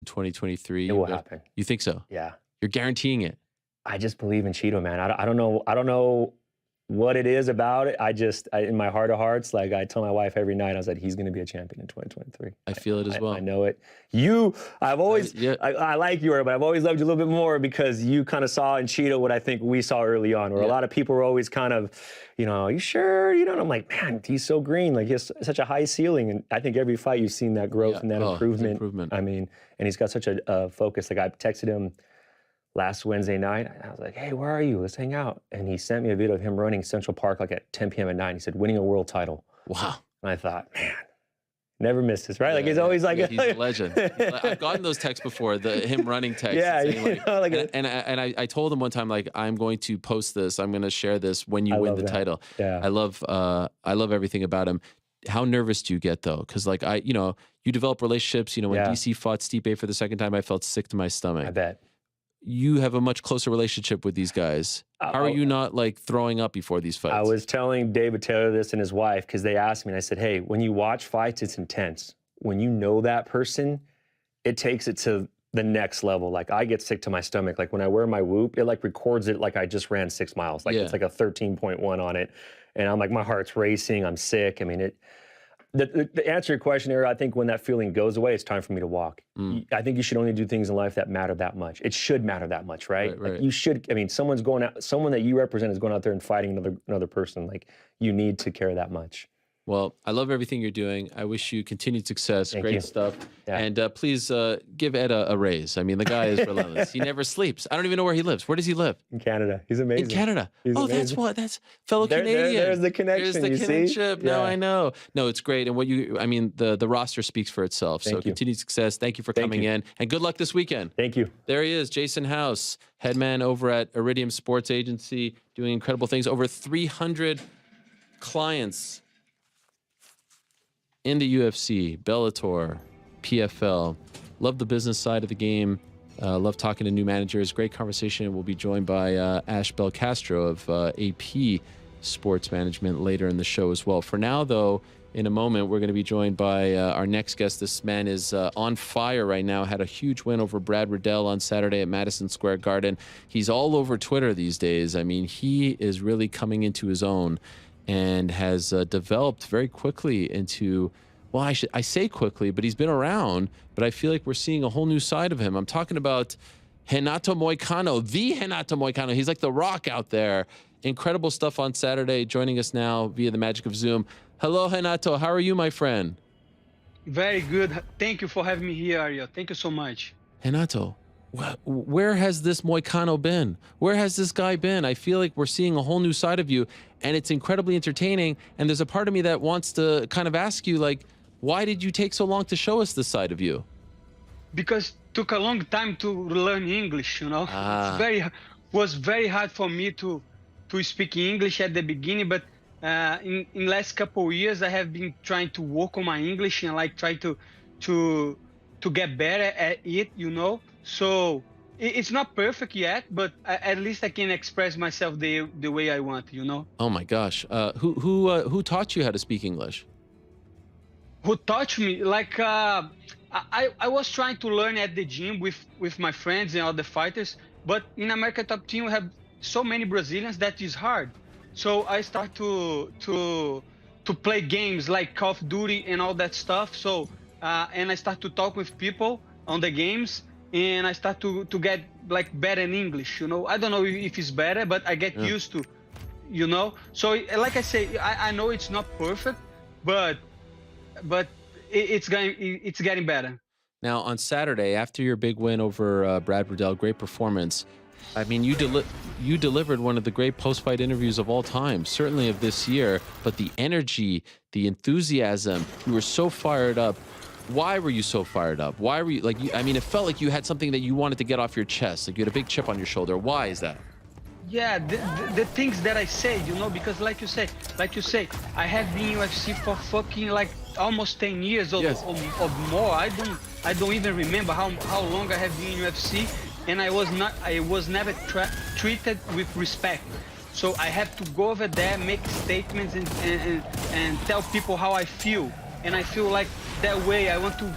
2023. It will happen. You think so? Yeah. You're guaranteeing it. I just believe in Cheeto, man. I don't know. I don't know what it is about it. In my heart of hearts, like I tell my wife every night, I was like, he's going to be a champion in 2023. I feel it as well. I know it. I've always, I like you, but I've always loved you a little bit more because you kind of saw in Cheeto what I think we saw early on, where a lot of people were always kind of, are you sure? And I'm like, man, he's so green. Like he has such a high ceiling. And I think every fight you've seen that growth and that improvement. I mean, and he's got such a focus. Like I texted him last Wednesday night. I was like, hey, where are you? Let's hang out. And he sent me a video of him running Central Park like at 10 p.m. at night. He said, winning a world title. Wow. And I thought, man, never misses, right? Like he's always like, he's a legend. I've gotten those texts before, him running texts. Yeah, I told him one time, like, I'm going to post this. I'm going to share this when you win the title. Yeah. I love everything about him. How nervous do you get though? Because like you develop relationships. When DC fought Stipe for the second time, I felt sick to my stomach. I bet. You have a much closer relationship with these guys. How are you not like throwing up before these fights? I was telling David Taylor this and his wife because they asked me and I said, hey, when you watch fights, it's intense. When you know that person, it takes it to the next level. Like I get sick to my stomach. Like when I wear my Whoop, it like records it like I just ran 6 miles. Like it's like a 13.1 on it. And I'm like, my heart's racing. I'm sick. I mean, the answer to your question here, I think when that feeling goes away, it's time for me to walk. I think you should only do things in life that matter that much. It should matter that much, right? Like you should, I mean, someone that you represent is going out there and fighting another person. Like you need to care that much. Well, I love everything you're doing. I wish you continued success. Great stuff. Yeah. And please give Ed a raise. I mean, the guy is relentless. He never sleeps. I don't even know where he lives. Where does he live? In Canada. He's amazing. In Canada. He's amazing. That's fellow Canadian. There's the connection. There's the kinship. Yeah. Now I know. No, it's great. And the roster speaks for itself. So continued success. Thank you for coming in. And good luck this weekend. Thank you. There he is, Jason House, head man over at Iridium Sports Agency, doing incredible things. Over 300 clients in the UFC, Bellator, PFL. Love the business side of the game. Love talking to new managers. Great conversation. We'll be joined by Ash Belcastro of AP Sports Management later in the show as well. For now, though, in a moment, we're going to be joined by our next guest. This man is on fire right now. Had a huge win over Brad Riddell on Saturday at Madison Square Garden. He's all over Twitter these days. I mean, he is really coming into his own and has developed very quickly into, well, I say quickly, but he's been around, but I feel like we're seeing a whole new side of him. I'm talking about Renato Moicano, the Renato Moicano. He's like the Rock out there. Incredible stuff on Saturday, joining us now via the magic of Zoom. Hello, Renato. How are you, my friend? Very good. Thank you for having me here, Ariel. Thank you so much. Renato, where has this Moicano been? Where has this guy been? I feel like we're seeing a whole new side of you, and it's incredibly entertaining. And there's a part of me that wants to kind of ask you, like, why did you take so long to show us this side of you? Because it took a long time to learn English, It was very hard for me to speak English at the beginning, but in last couple of years, I have been trying to work on my English and like try to get better at it, So it's not perfect yet, but at least I can express myself the way I want, Oh my gosh. Who taught you how to speak English? Who taught me? Like I was trying to learn at the gym with my friends and other fighters, but in American Top Team we have so many Brazilians that is hard. So I start to play games like Call of Duty and all that stuff. So and I start to talk with people on the games, and I start to get like better in English. I don't know if it's better, but I get used to, So like I say, I know it's not perfect, but it's getting better. Now on Saturday, after your big win over Brad Riddell, great performance. I mean, you delivered one of the great post-fight interviews of all time, certainly of this year. But the energy, the enthusiasm, you were so fired up. Why were you so fired up? Why were you like? I mean, it felt like you had something that you wanted to get off your chest. Like you had a big chip on your shoulder. Why is that? Yeah, the things that I say, because like you say, I have been in UFC for fucking like almost 10 years or more. I don't even remember how long I have been in UFC, and I was never treated with respect. So I have to go over there, make statements and tell people how I feel. And I feel like that way I want to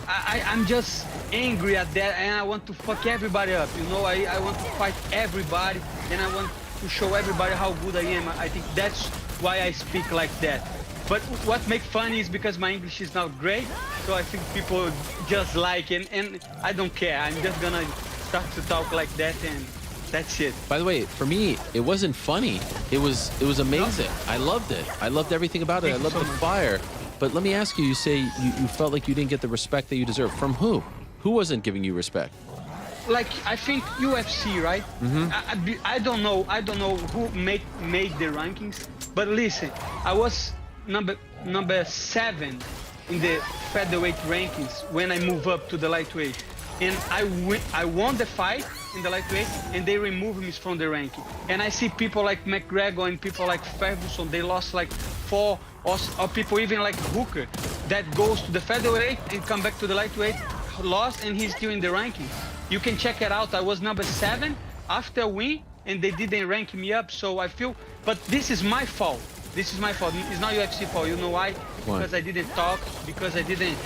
I'm just angry at that, and I want to fuck everybody up. You know, I want to fight everybody, and I want to show everybody how good I am. I think that's why I speak like that. But what makes funny is because my English is not great, so I think people just like it, and I don't care. I'm just gonna start to talk like that, and that's it. By the way, for me, it wasn't funny. It was amazing. I loved it. I loved everything about it. I loved the fire. But let me ask you, you say you felt like you didn't get the respect that you deserve. From who? Who wasn't giving you respect? Like, I think UFC, right? I don't know who made the rankings, but listen, I was number 7 in the featherweight rankings when I moved up to the lightweight, and I won the fight in the lightweight, and they removed me from the ranking. And I see people like McGregor and people like Ferguson, they lost like 4, or people even like Hooker that goes to the featherweight and come back to the lightweight, lost, and he's still in the ranking. You can check it out. I was number 7 after a win, and they didn't rank me up. So I feel, but this is my fault. This is my fault. It's not UFC fault. You know why? Because I didn't talk, because I didn't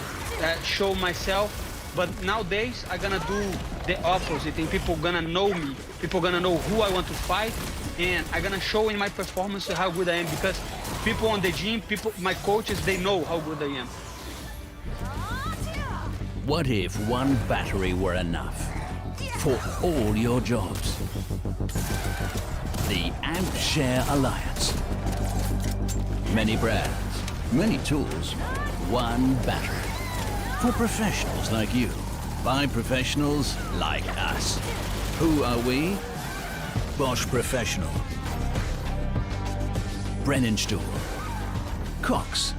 show myself. But nowadays, I'm gonna do the opposite, and people gonna know me. People gonna know who I want to fight, and I'm gonna show in my performance how good I am, because people on the gym, my coaches, they know how good I am. What if one battery were enough for all your jobs? The AmpShare Alliance. Many brands, many tools, one battery. For professionals like you, by professionals like us. Who are we? Bosch Professional, Brennenstuhl, Cox,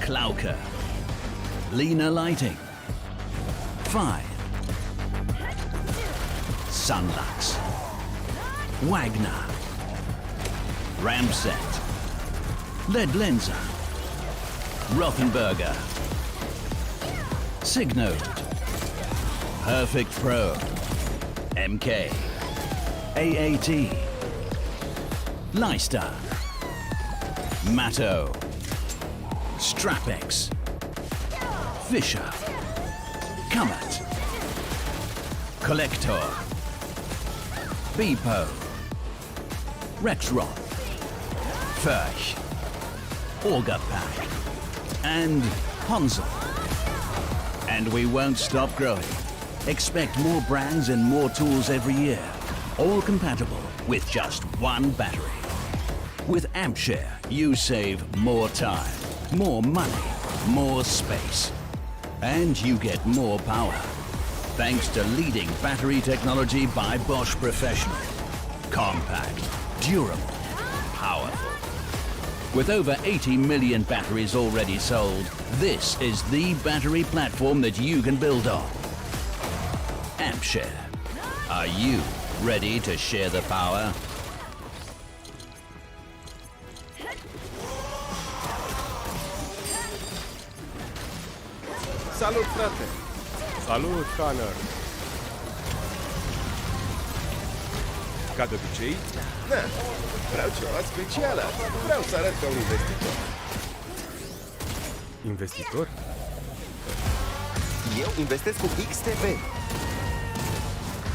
Klauke, Lena Lighting, Fine, Sunlux, Wagner, Ramset, Ledlenza, Rothenberger, Signode, Perfect Pro, MK, AAT, Leister, Matto, Strapex, Fischer, Comet, Collector, Bepo, Rexroth, Furch, Orgapack, and Hansel. And we won't stop growing. Expect more brands and more tools every year, all compatible with just one battery. With AmpShare, you save more time, more money, more space, and you get more power. Thanks to leading battery technology by Bosch Professional. Compact, durable, powerful. With over 80 million batteries already sold, this is the battery platform that you can build on. AmpShare. Are you ready to share the power? Salut, frate! Salut, Connor! Ca de obicei? Da, vreau ceva special. Vreau să arăt ca un investitor. Investitor? Eu investesc cu XTB.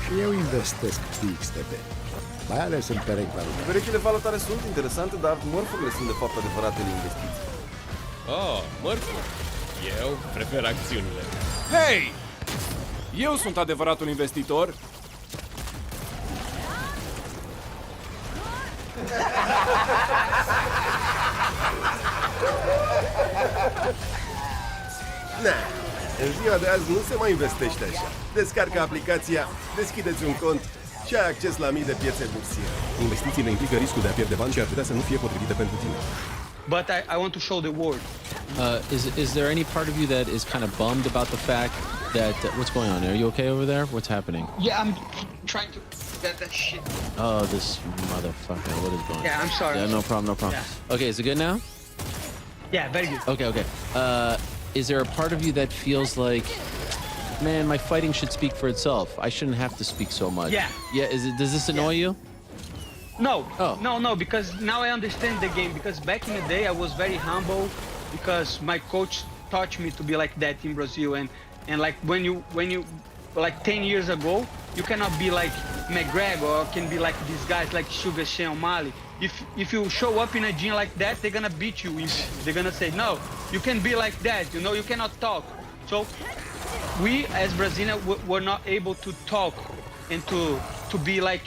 Și eu investesc cu XTB, mai ales în perechi valutare. Perechile valutare sunt interesante, dar mărfurile sunt de fapt adevăratele investiții. Oh, mărfuri. Eu prefer acțiunile. Hei! Eu sunt adevăratul investitor. Na, în ziua de azi nu se mai investește așa. Descarcă aplicația, deschideți un cont și ai acces la mii de piețe bursiere. Investițiile implică riscul de a pierde bani și ar putea să nu fie potrivite pentru tine. But I want to show the world. Is there any part of you that is kind of bummed about the fact that what's going on? Are you okay over there? What's happening? Yeah, I'm trying to get that shit. Oh, this motherfucker! What is going on? Yeah, I'm sorry. Yeah, no problem, no problem. Yeah. Okay, is it good now? Yeah, very good. Okay. Is there a part of you that feels like, man, my fighting should speak for itself? I shouldn't have to speak so much. Yeah. Yeah. Does this annoy you? No, Oh. no, because now I understand the game. Because back in the day, I was very humble because my coach taught me to be like that in Brazil, and And like when you like 10 years ago, you cannot be like McGregor or can be like these guys like Sugar Sean O'Malley. If you show up in a gym like that, they're gonna beat you. They're gonna say, no, you can be like that, you know, you cannot talk. So we as Brazilians were not able to talk and to be like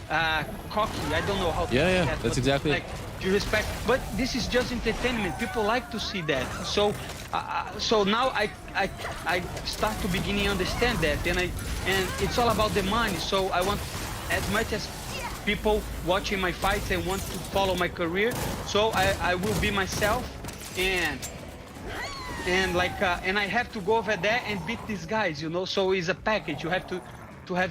cocky. I don't know how to say that, that's exactly like you respect. But this is just entertainment. People like to see that. So so now I start to beginning understand that, and it's all about the money. So I want as much as people watching my fights and want to follow my career. So I will be myself, and I have to go over there and beat these guys, you know. So it's a package. You have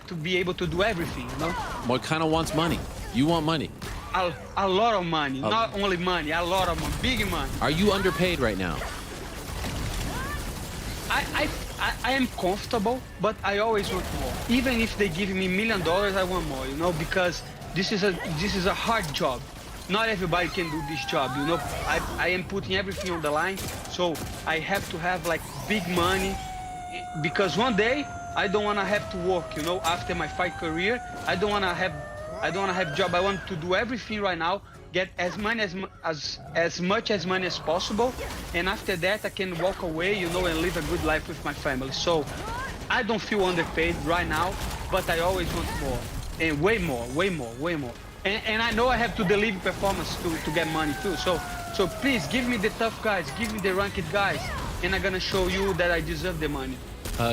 to be able to do everything, you know. Moicano wants money. You want money. A lot of money, not only money, a lot of money, big money. Are you underpaid right now? I am comfortable, but I always want more. Even if they give me $1 million, I want more, you know, because this is a hard job. Not everybody can do this job, you know. I am putting everything on the line, so I have to have like big money, because one day I don't want to have to work, you know, after my fight career. I don't want to have job. I want to do everything right now, get as much as money as possible, and after that I can walk away, you know, and live a good life with my family. So I don't feel underpaid right now, but I always want more, and way more. And I know I have to deliver performance to get money too. So please give me the tough guys, give me the ranked guys, and I'm gonna show you that I deserve the money.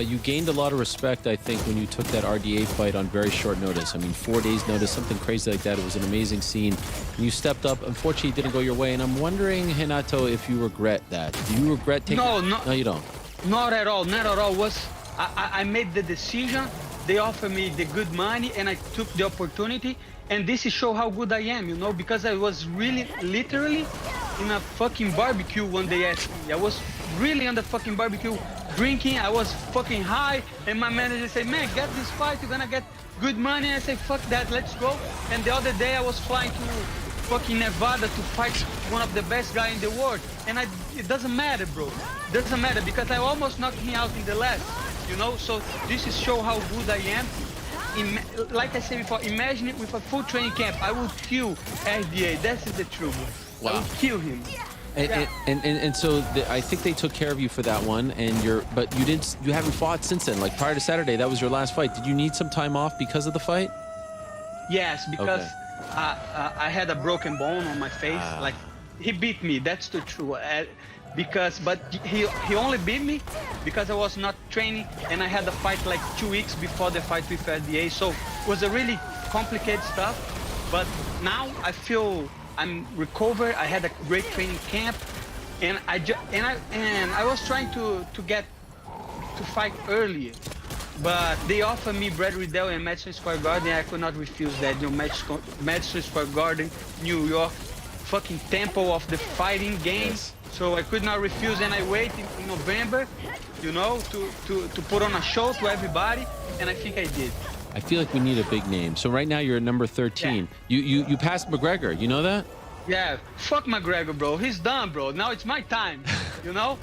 You gained a lot of respect, I think, when you took that RDA fight on very short notice. I mean, 4 days notice, something crazy like that. It was an amazing scene. You stepped up. Unfortunately, it didn't go your way. And I'm wondering, Renato, if you regret that. Do you regret taking... No, you don't. Not at all. Not at all. I made the decision. They offered me the good money, and I took the opportunity. And this is show how good I am, you know, because I was really, literally in a fucking barbecue when they asked me. I was really on the fucking barbecue drinking. I was fucking high, and my manager said, man, get this fight, you're gonna get good money. And I said, fuck that, let's go. And the other day I was flying to fucking Nevada to fight one of the best guys in the world. And it doesn't matter, bro. It doesn't matter, because I almost knocked him out in the last, you know. So this is show how good I am. Like I said before, imagine it with a full training camp. I would kill RDA. That is the truth. Wow. I would kill him. And so I think they took care of you for that one, but you haven't fought since then. Like prior to Saturday, that was your last fight. Did you need some time off because of the fight? Yes, because I had a broken bone on my face. Like he beat me. That's the truth. But he only beat me because I was not training, and I had a fight like 2 weeks before the fight with RDA. So it was a really complicated stuff. But now I feel I'm recovered. I had a great training camp, and I was trying to fight earlier, but they offered me Brad Riddell and Madison Square Garden, and I could not refuse that. You know, Madison Square Garden, New York, fucking temple of the fighting game. Yes. So I could not refuse, and I waited in November, you know, to put on a show to everybody, and I think I did. I feel like we need a big name. So right now you're at number 13. Yeah. You passed McGregor. You know that? Yeah. Fuck McGregor, bro. He's done, bro. Now it's my time. You know?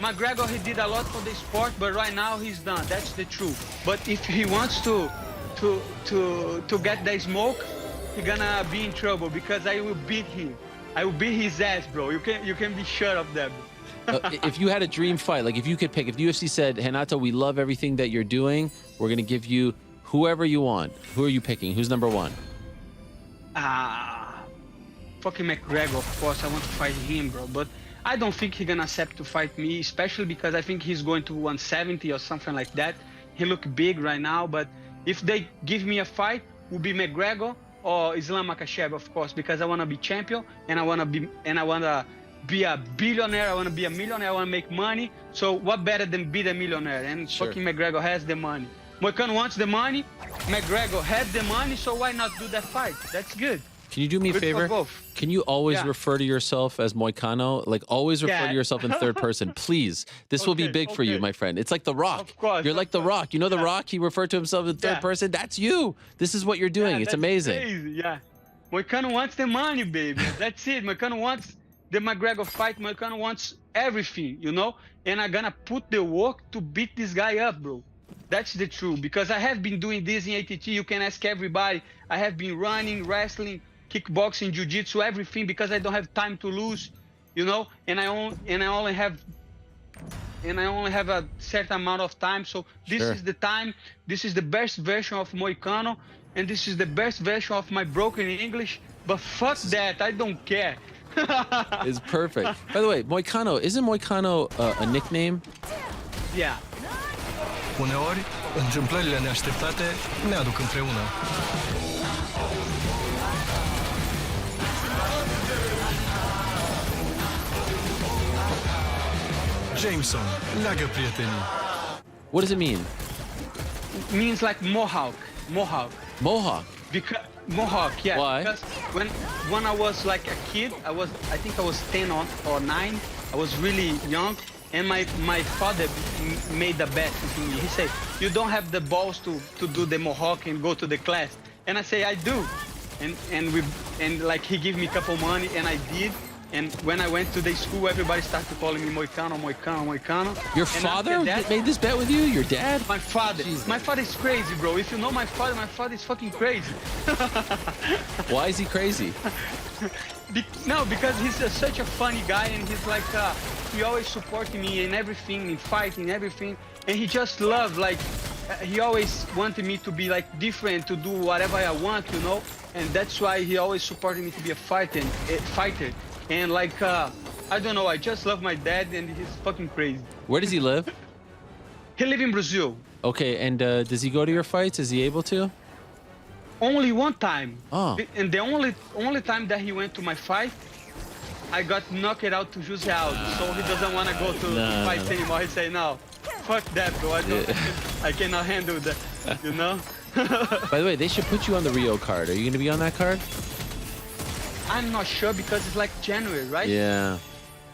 McGregor, he did a lot for the sport, but right now he's done. That's the truth. But if he wants to get the smoke, he's gonna be in trouble, because I will beat him. I will beat his ass, bro. You can be sure of that. If you had a dream fight, like if you could pick, if the UFC said, Renato, we love everything that you're doing, we're gonna give you whoever you want. Who are you picking? Who's number one? Fucking McGregor, of course. I want to fight him, bro. But I don't think he's gonna accept to fight me, especially because I think he's going to 170 or something like that. He look big right now, but if they give me a fight, it will be McGregor or Islam Makhachev, of course, because I want to be champion, and I want to be a billionaire. I want to be a millionaire. I want to make money. So what better than be the millionaire? And sure. Fucking McGregor has the money. Moicano wants the money. McGregor had the money, so why not do that fight? That's good. Can you do me a favor? Can you always refer to yourself as Moicano? Like always refer to yourself in third person, please. This will be big for you, my friend. It's like The Rock. Of course. You're like The Rock. You know The Rock? He referred to himself in third person. That's you. This is what you're doing. It's amazing. Crazy. Yeah. Moicano wants the money, baby. That's it. Moicano wants the McGregor fight, Moicano wants everything, you know? And I'm gonna put the work to beat this guy up, bro. That's the truth, because I have been doing this in ATT. You can ask everybody. I have been running, wrestling, kickboxing, jiu-jitsu, everything, because I don't have time to lose, you know? And I only have a certain amount of time. So this Sure. is the time. This is the best version of Moicano, and this is the best version of my broken English. But fuck that, I don't care. It's perfect. By the way, Moicano, isn't Moicano a nickname? Yeah. Uneori, întâmplările neașteptate ne aduc împreună. Jameson, leagă prietenii. What does it mean? Means like Mohawk. Mohawk. Because Mohawk, yeah. Why? Because when I was like a kid, I think I was 10 or 9. I was really young, and my father made a bet with me. He said, "You don't have the balls to do the Mohawk and go to the class." And I say, "I do." And like he gave me a couple money, and I did. And when I went to the school, everybody started calling me Moicano. Your And father after that, made this bet with you? Your dad? my father. Jesus. My father is crazy, bro. If you know my father is fucking crazy. Why is he crazy? No, because he's such a funny guy, and he's like, he always supporting me in everything, in fighting, everything. And he just loved, like, he always wanted me to be like different, to do whatever I want, you know. And that's why he always supported me to be a fighter. And like, I don't know, I just love my dad, and he's fucking crazy. Where does he live? He live in Brazil. Okay, and does he go to your fights? Is he able to? Only one time. Oh. And the only time that he went to my fight, I got knocked out to Jose Aldo. So he doesn't want to go to fights anymore. He say, "No, fuck that, bro. I cannot handle that." You know? By the way, they should put you on the Rio card. Are you going to be on that card? I'm not sure, because it's like January, right? Yeah.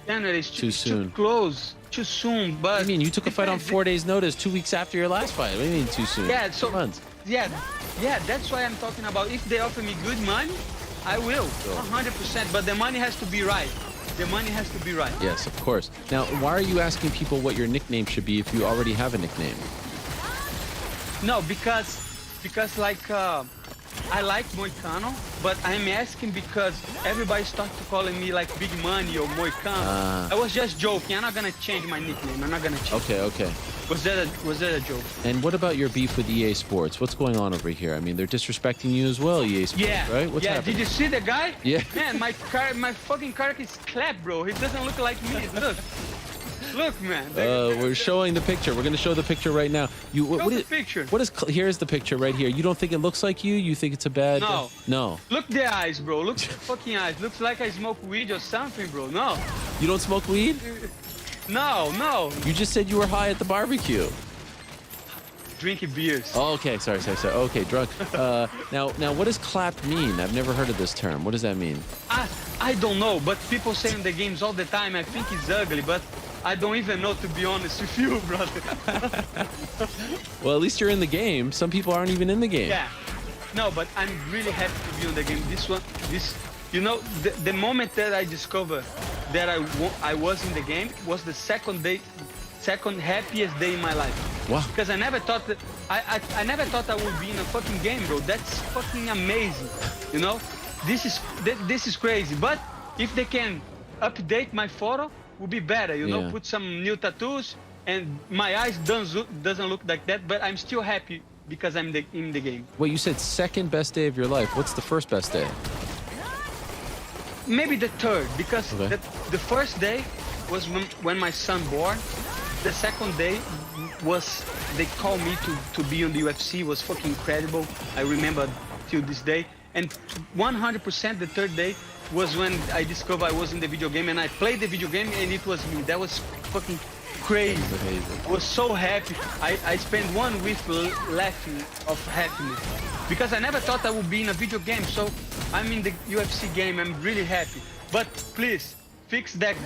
January is Too soon. Too close. Too soon. But I mean, you took a fight on 4 days' notice, 2 weeks after your last fight. What do you mean too soon? Yeah, so 2 months. yeah, that's why I'm talking about. If they offer me good money, I will, 100%. But the money has to be right. The money has to be right. Yes, of course. Now, why are you asking people what your nickname should be if you already have a nickname? No, because like I like Moicano, but I'm asking because everybody starts to calling me like Big Money or Moicano. I was just joking. I'm not gonna change my nickname. I'm not gonna change. Okay. Was that a joke? And what about your beef with EA Sports? What's going on over here? I mean, they're disrespecting you as well, EA Sports, Yeah. right? What's yeah. happening? Did you see the guy? Yeah. Man, my fucking character is clapped, bro. He doesn't look like me. Look, man. We're showing the picture. We're going to show the picture right now. Show the picture. Here's the picture right here. You don't think it looks like you? You think it's a bad? No. No. Look the eyes, bro. Look the fucking eyes. Looks like I smoke weed or something, bro. No. You don't smoke weed? No. You just said you were high at the barbecue. Drinking beers. Oh, okay. Sorry. Okay, drunk. Now, what does clap mean? I've never heard of this term. What does that mean? I don't know, but people say in the games all the time, I think it's ugly, but I don't even know, to be honest with you, brother. Well, at least you're in the game. Some people aren't even in the game. Yeah. No, but I'm really happy to be on the game. You know, the moment that I discovered that I was in the game was the second happiest day in my life. Wow. Because I never thought that I never thought I would be in a fucking game, bro. That's fucking amazing. You know, this is crazy. But if they can update my photo, would be better. You know, put some new tattoos, and my eyes doesn't look like that. But I'm still happy because I'm in the game. Wait, you said second best day of your life. What's the first best day? Maybe the third, because the first day was when my son born. The second day was they called me to be on the UFC. It was fucking incredible. I remember till this day. And 100% the third day was when I discovered I was in the video game, and I played the video game and it was me. That was fucking crazy. I was so happy. I spent 1 week laughing of happiness because I never thought I would be in a video game. So I'm in the UFC game. I'm really happy. But please fix that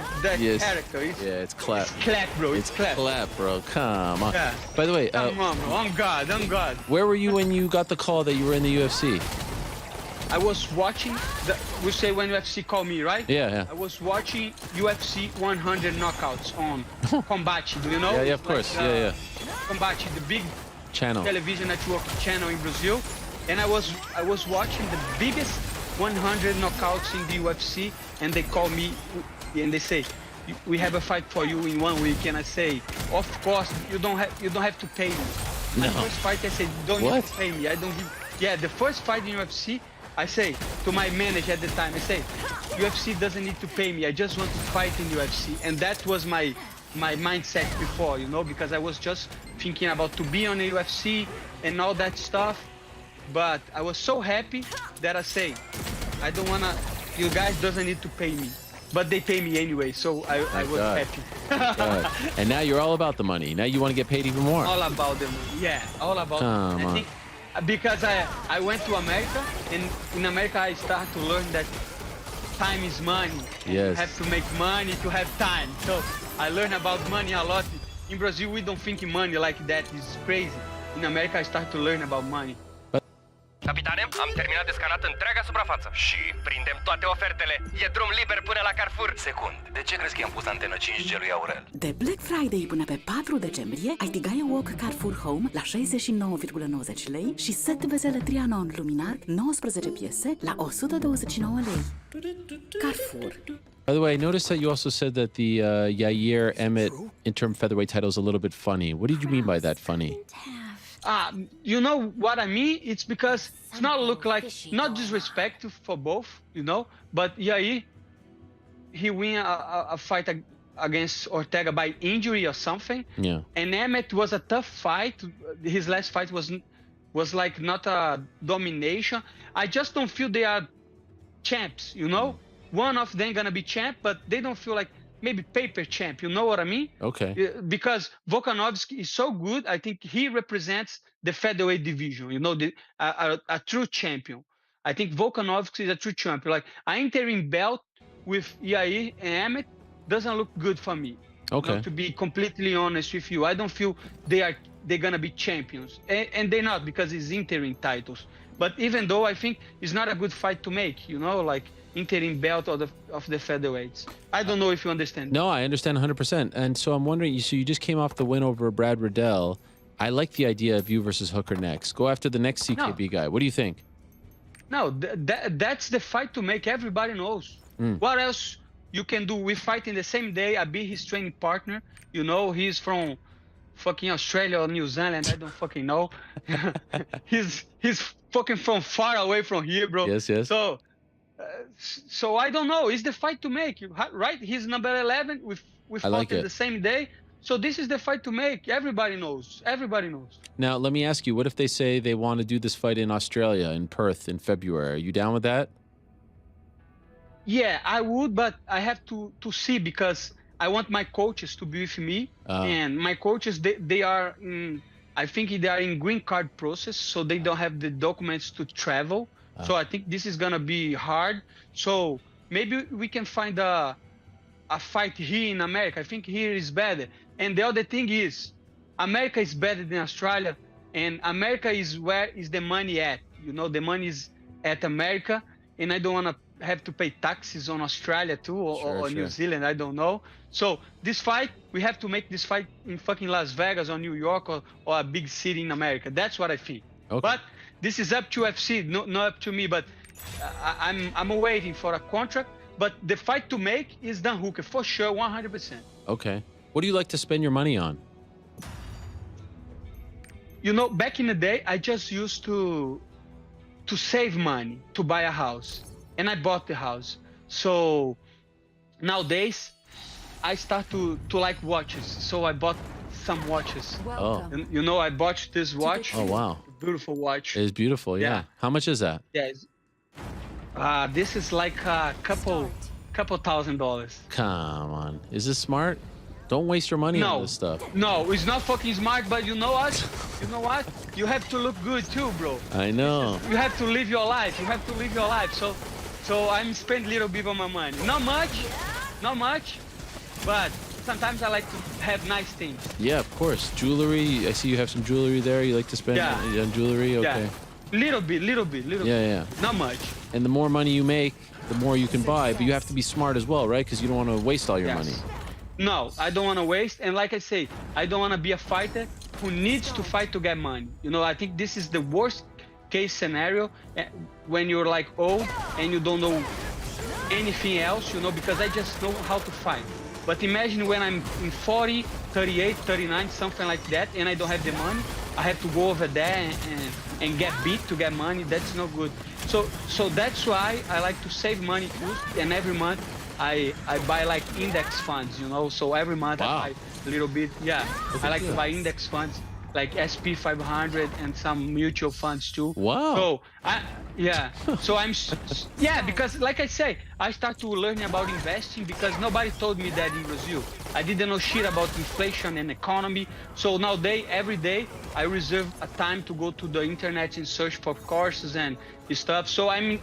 character. It's clap. It's clap, bro. It's clap. Clap, bro. Come on. Yeah. By the way, Come on, bro. I'm God. where were you when you got the call that you were in the UFC? I was watching. We say when UFC call me, right? Yeah. I was watching UFC 100 knockouts on Combate. Do you know? Yeah, of course. Yeah. Combate, the big Channel. television network channel in Brazil, and I was watching the biggest 100 knockouts in the UFC, and they call me and they say, "We have a fight for you in 1 week," and I say, "Of course, you don't have to pay me." No. My first fight, I said, "Don't need What? to pay me. I don't give." Yeah, the first fight in UFC, I say to my manager at the time, I say, "UFC doesn't need to pay me. I just want to fight in UFC," and that was my mindset before, you know, because I was just thinking about to be on the UFC and all that stuff. But I was so happy that I say, I don't wanna, you guys doesn't need to pay me, but they pay me anyway, so I was God. happy. God. And now you're all about the money. Now you want to get paid even more. All about them, yeah, all about Come them. I on. think because I went to America, and in America I started to learn that time is money. And Yes. You have to make money to have time. So I learned about money a lot. In Brazil, we don't think in money like that. It's crazy. In America, I started to learn about money. Capitane, am terminat de scanat întreaga suprafață și prindem toate ofertele. E drum liber până la Carrefour. Secund, de ce crezi că i-am pus antenă 5G lui Aurel? De Black Friday până pe 4 decembrie ai Tigaia Walk Carrefour Home la 69,90 lei și set vezele Trianon luminat 19 piese la 129 lei. Carrefour. By the way, I noticed that you also said that the Yair Emmett interim featherweight title is a little bit funny. What did you mean by that funny? You know what I mean? It's because it's not look like, not disrespect for both, you know, but Yair, he win a fight against Ortega by injury or something. Yeah. And Emmett was a tough fight. His last fight was like not a domination. I just don't feel they are champs, you know? One of them gonna be champ, but they don't feel like maybe paper champ, you know what I mean? Okay. Because Volkanovski is so good, I think he represents the featherweight division, you know, a true champion. I think Volkanovski is a true champion. Like, an interim belt with Yair and Emmett doesn't look good for me. Okay. You know, to be completely honest with you, I don't feel they're gonna be champions, and they're not because it's interim titles. But even though I think it's not a good fight to make, you know, like interim belt of the featherweights. I don't know if you understand. No, I understand 100%. And so I'm wondering, so you just came off the win over Brad Riddell. I like the idea of you versus Hooker next. Go after the next CKB guy. What do you think? No, that's the fight to make. Everybody knows. What else you can do? We fight in the same day. I be his training partner. You know, he's from fucking Australia or New Zealand. I don't fucking know. he's fucking from far away from here, bro. Yes. So I don't know. It's the fight to make, right? He's number 11. We fought like in it. the same day. So this is the fight to make. Everybody knows. Everybody knows. Now, let me ask you, what if they say they want to do this fight in Australia, in Perth, in February? Are you down with that? Yeah, I would, but I have to see because I want my coaches to be with me. And my coaches, they are in, I think they are in green card process, so they don't have the documents to travel. So I think this is gonna be hard. So maybe we can find a fight here in America. I think here is better. And the other thing is, America is better than Australia, and America is where is the money at. You know, the money is at America, and I don't want to have to pay taxes on Australia too, or New Zealand. I don't know. So this fight, we have to make this fight in fucking Las Vegas or New York or a big city in America. That's what I feel. Okay. But this is up to UFC, not up to me. But I'm waiting for a contract. But the fight to make is Dan Hooker for sure, 100%. Okay. What do you like to spend your money on? You know, back in the day, I just used to save money to buy a house, and I bought the house. So nowadays, I start to like watches. So I bought some watches. Oh. And, you know, I bought this watch. Oh, wow. Beautiful watch. It's beautiful, yeah. How much is that? Yeah. This is like a couple $1,000. Come on. Is this smart? Don't waste your money on No. this stuff. No, it's not fucking smart, but you know what? You know what? You have to look good too, bro. I know. You have to live your life. You have to live your life. So I'm spending a little bit of my money. Not much, but sometimes I like to have nice things. Yeah, of course. Jewelry. I see you have some jewelry there. You like to spend on jewelry? Okay. Yeah. Little bit. Yeah. Not much. And the more money you make, the more you can buy, but you have to be smart as well, right? Because you don't want to waste all your money. No, I don't want to waste. And like I say, I don't want to be a fighter who needs to fight to get money. You know, I think this is the worst case scenario when you're like old and you don't know anything else, you know, because I just know how to fight. But imagine when I'm in 40, 38, 39, something like that, and I don't have the money. I have to go over there and get beat to get money. That's not good. So that's why I like to save money too. And every month I buy like index funds, you know. So every month I buy a little bit. Yeah, I like to buy index funds like SP 500 and some mutual funds too. Wow. So so because like I say, I start to learn about investing because nobody told me that in Brazil. I didn't know shit about inflation and economy. So nowadays, every day, I reserve a time to go to the internet and search for courses and stuff. So I'm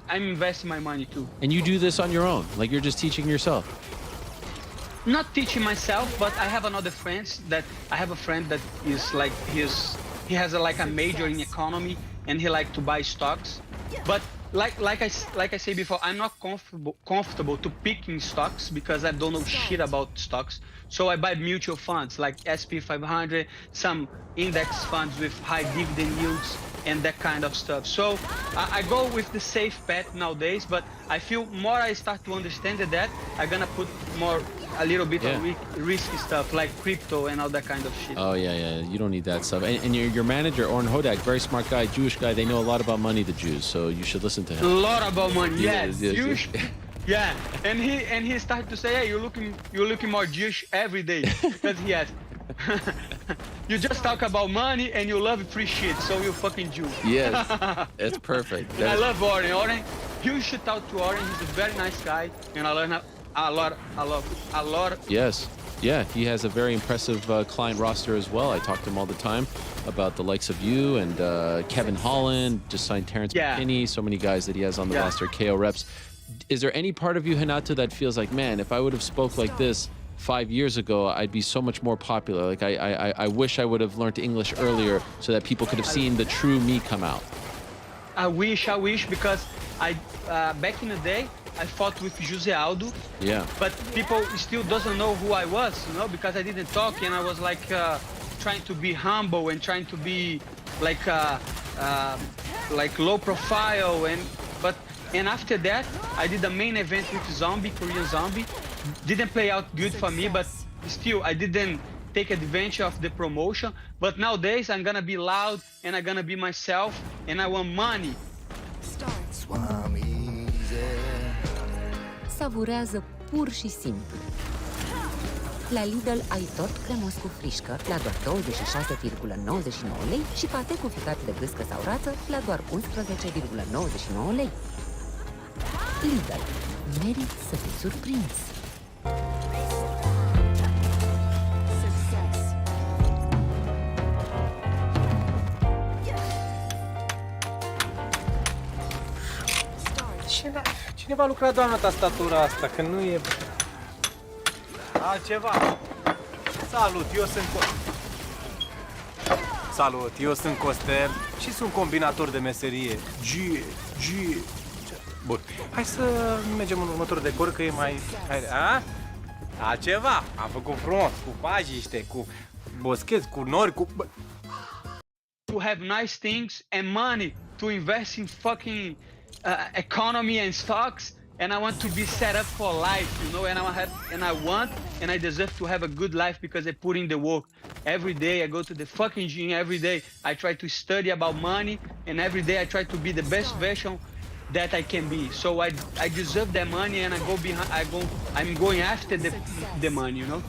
investing my money too. And you do this on your own, like you're just teaching yourself. Not teaching myself, but I have another friend that is like he has a major in economy and he like to buy stocks. But like I say before, I'm not comfortable to picking stocks because I don't know shit about stocks. So I buy mutual funds like SP 500, some index funds with high dividend yields and that kind of stuff. So I go with the safe bet nowadays, but I feel more I start to understand that I'm gonna put a little bit of risky stuff like crypto and all that kind of shit. Oh yeah. You don't need that stuff. And your manager, Orn Hodak, very smart guy, Jewish guy. They know a lot about money, the Jews. So you should listen to him. A lot about money. Yes. Jewish. Yeah, and he started to say, hey, you're looking more Jewish every day because he has. You just talk about money and you love free shit, so you fucking Jew. Yes, that's perfect. And I love Oren. Oren, you should talk to Oren. He's a very nice guy, and I learn a lot. Yes, yeah, he has a very impressive client roster as well. I talk to him all the time about the likes of you and Kevin Holland. Just signed Terrence McKinney. So many guys that he has on the roster. KO reps. Is there any part of you, Renato, that feels like, man, if I would have spoke like this 5 years ago, I'd be so much more popular. Like I wish I would have learned English earlier so that people could have seen the true me come out. I wish, because I back in the day, I fought with Jose Aldo. Yeah. But people still doesn't know who I was, you know, because I didn't talk and I was like trying to be humble and trying to be like low profile and after that, I did the main event with Korean Zombie. Didn't play out good for me, but still, I didn't take advantage of the promotion. But nowadays, I'm gonna be loud and I'm gonna be myself and I want money. Savurează pur și simplu. La Lidl ai tort cremos cu frișcă la doar 26,99 lei și pate cu ficat de gâscă sau rață la doar 11,99 lei. Lidl. Merit să fii surprins. Cine va lucra, doamna, tastatura asta, că nu e... Altceva. Salut, eu sunt Costel și sunt combinator de meserie. Bun, hai să mergem în următorul decor, că e mai... Altceva. Am făcut frumos, cu pajiște, cu boscheți, cu nori, cu... To have nice things and money to invest in fucking economy and stocks, and I want to be set up for life, you know, and I deserve to have a good life because I put in the work. Every day I go to the fucking gym, every day I try to study about money, and every day I try to be the best version that I can be. So I deserve that money and I'm going after the money, you know?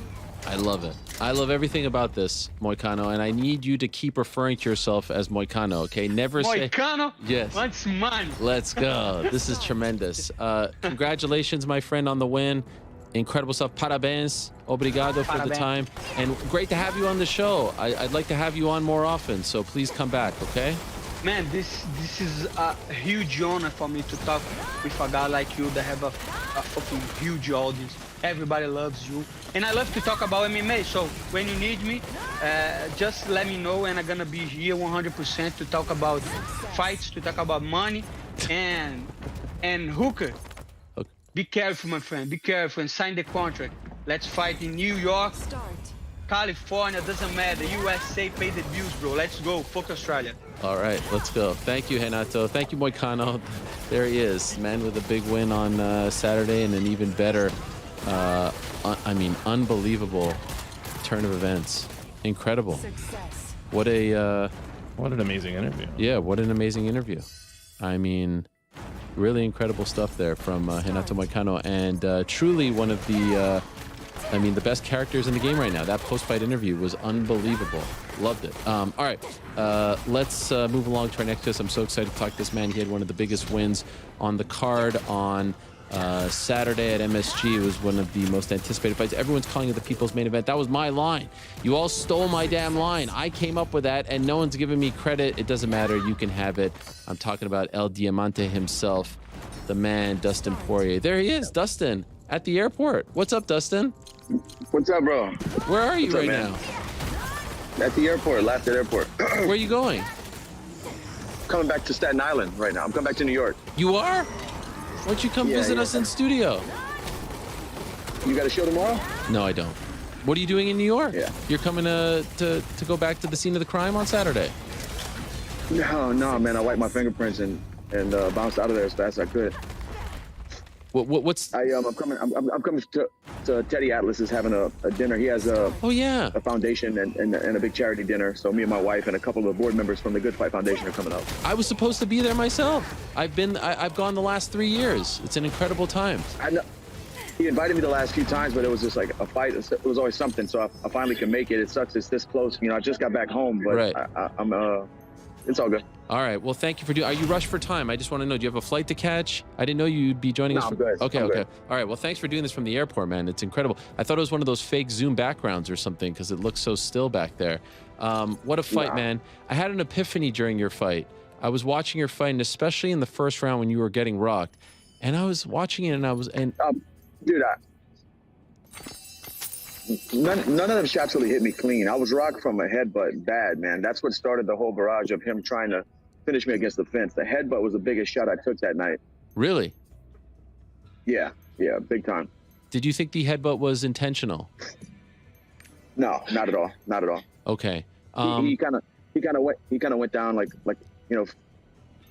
I love it. I love everything about this, Moicano, and I need you to keep referring to yourself as Moicano, okay? Never say... Moicano? Yes. Wants money. Let's go. This is tremendous. Congratulations, my friend, on the win. Incredible stuff. Parabéns. Obrigado for the time. And great to have you on the show. I'd like to have you on more often, so please come back, okay? Man, this is a huge honor for me to talk with a guy like you that have a fucking huge audience. Everybody loves you, and I love to talk about MMA. So when you need me, just let me know, and I'm gonna be here 100% to talk about fights, to talk about money, and Hooker. Okay. Be careful, my friend. Be careful and sign the contract. Let's fight in New York, California. Doesn't matter. USA pay the bills, bro. Let's go. Fuck Australia. All right, let's go. Thank you, Renato. Thank you, Moicano. There he is, man, with a big win on Saturday and an even better, I mean, unbelievable turn of events. Incredible. What an amazing interview. Yeah, what an amazing interview. I mean, really incredible stuff there from Renato Moicano, and truly one of the, the best characters in the game right now. That post-fight interview was unbelievable. Loved it. All right, let's move along to our next guest. I'm so excited to talk to this man. He had one of the biggest wins on the card on Saturday at MSG. It was one of the most anticipated fights. Everyone's calling it the people's main event. That was my line. You all stole my damn line. I came up with that, and no one's giving me credit. It doesn't matter. You can have it. I'm talking about El Diamante himself, the man, Dustin Poirier. There he is, Dustin, at the airport. What's up, Dustin? What's up, bro? Where are you right now? At the airport, Lafayette Airport. Where are you going? Coming back to Staten Island right now. I'm coming back to New York. You are? Why don't you come visit us in studio? You got a show tomorrow? No, I don't. What are you doing in New York? Yeah. You're coming to go back to the scene of the crime on Saturday? No, man. I wiped my fingerprints and bounced out of there as fast as I could. What's? I'm coming to Teddy Atlas is having a dinner. He has a foundation and a big charity dinner. So me and my wife and a couple of board members from the Good Fight Foundation are coming out. I was supposed to be there myself. I've gone the last 3 years. It's an incredible time. I know. He invited me the last few times, but it was just like a fight. It was always something. So I finally can make it. It sucks. It's this close. You know, I just got back home, but right. It's all good. All right. Well, thank you for doing. Are you rushed for time? I just want to know. Do you have a flight to catch? I didn't know you'd be joining us. I'm good. Okay. I'm okay. good. All right. Well, thanks for doing this from the airport, man. It's incredible. I thought it was one of those fake Zoom backgrounds or something because it looks so still back there. What a fight, man! I had an epiphany during your fight. I was watching your fight, and especially in the first round when you were getting rocked, and I was watching it, dude, none of them shots really hit me clean. I was rocked from a headbutt bad, man. That's what started the whole barrage of him trying to finish me against the fence. The headbutt was the biggest shot I took that night. Really? Yeah, big time. Did you think the headbutt was intentional? No, not at all. Not at all. Okay. He kind of went down like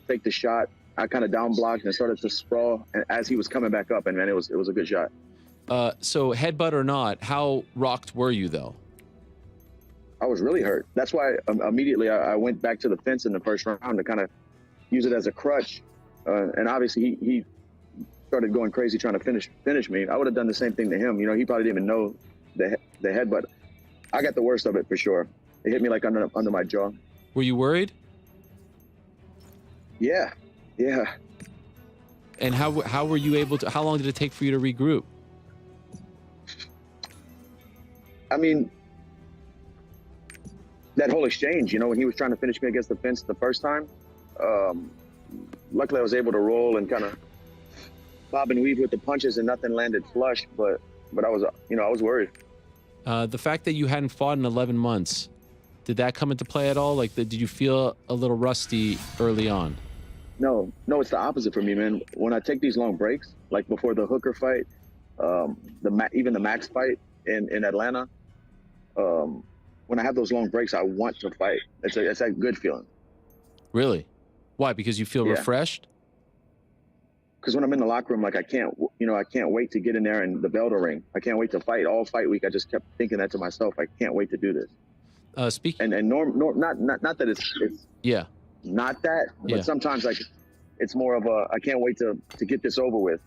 faked the shot. I kind of down blocked and started to sprawl as he was coming back up, and man, it was a good shot. So headbutt or not, how rocked were you though? I was really hurt. That's why immediately I went back to the fence in the first round to kind of use it as a crutch. And obviously he started going crazy trying to finish me. I would have done the same thing to him. You know, he probably didn't even know the headbutt. I got the worst of it for sure. It hit me like under my jaw. Were you worried? Yeah. And how were you able to? How long did it take for you to regroup? I mean, that whole exchange, you know, when he was trying to finish me against the fence the first time, luckily I was able to roll and kind of bob and weave with the punches and nothing landed flush, but I was, I was worried. The fact that you hadn't fought in 11 months, did that come into play at all? Did you feel a little rusty early on? No, it's the opposite for me, man. When I take these long breaks, like before the Hooker fight, even the Max fight in Atlanta, when I have those long breaks, I want to fight. It's a good feeling. Really? Why? Because you feel refreshed? Because when I'm in the locker room, like I can't wait to get in there and the bell to ring. I can't wait to fight. All fight week, I just kept thinking that to myself. I can't wait to do this. Speaking and not that it's not that, but sometimes like it's more of a I can't wait to get this over with,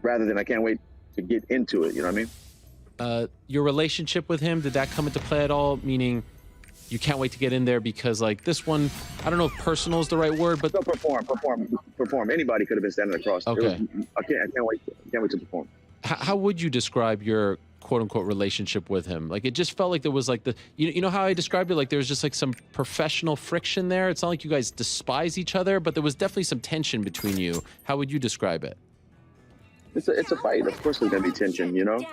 rather than I can't wait to get into it. You know what I mean? Your relationship with him, did that come into play at all? Meaning, you can't wait to get in there because, like, this one, I don't know if personal is the right word, but perform. Anybody could have been standing across. Okay. I can't wait to perform. How would you describe your quote unquote relationship with him? Like, it just felt like there was like you know how I described it? Like there was just like some professional friction there. It's not like you guys despise each other, but there was definitely some tension between you. How would you describe it? It's a fight. Of course there's gonna be tension, you know?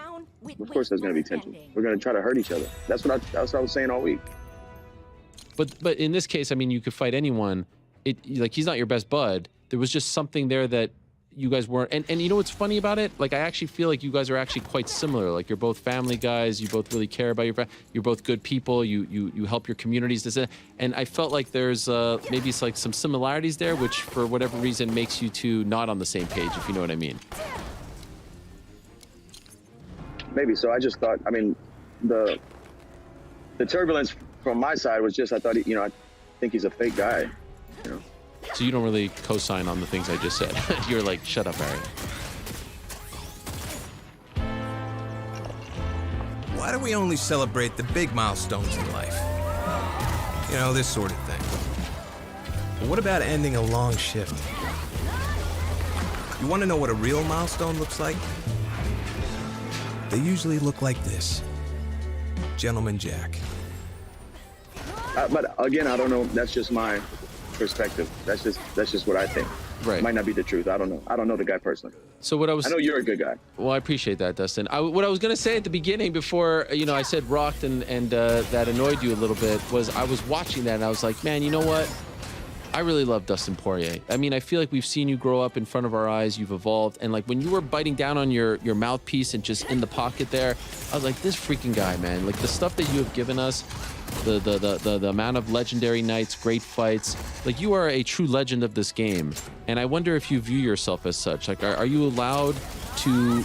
Of course there's gonna be tension. We're gonna try to hurt each other. That's what I was saying all week. But in this case, I mean, you could fight anyone. Like, he's not your best bud. There was just something there that you guys weren't. And you know what's funny about it? Like, I actually feel like you guys are actually quite similar. Like, you're both family guys. You both really care about you're both good people. You help your communities. And I felt like there's maybe it's like some similarities there, which for whatever reason makes you two not on the same page, if you know what I mean. Maybe so. I just thought, I mean, the turbulence from my side was just, I thought, I think he's a fake guy, you know? So you don't really co-sign on the things I just said. You're like, shut up, Harry. Why do we only celebrate the big milestones in life? You know, this sort of thing. But what about ending a long shift? You want to know what a real milestone looks like? They usually look like this. Gentleman Jack. But again, I don't know. That's just my perspective. That's just what I think. Right. It might not be the truth. I don't know. I don't know the guy personally. So what I know you're a good guy. Well, I appreciate that, Dustin. What I was going to say at the beginning before, I said rocked and that annoyed you a little bit was I was watching that and I was like, man, you know what? I really love Dustin Poirier. I mean, I feel like we've seen you grow up in front of our eyes. You've evolved. And like when you were biting down on your mouthpiece and just in the pocket there, I was like, this freaking guy, man. Like the stuff that you have given us, the amount of legendary nights, great fights, like you are a true legend of this game. And I wonder if you view yourself as such. Like, are you allowed to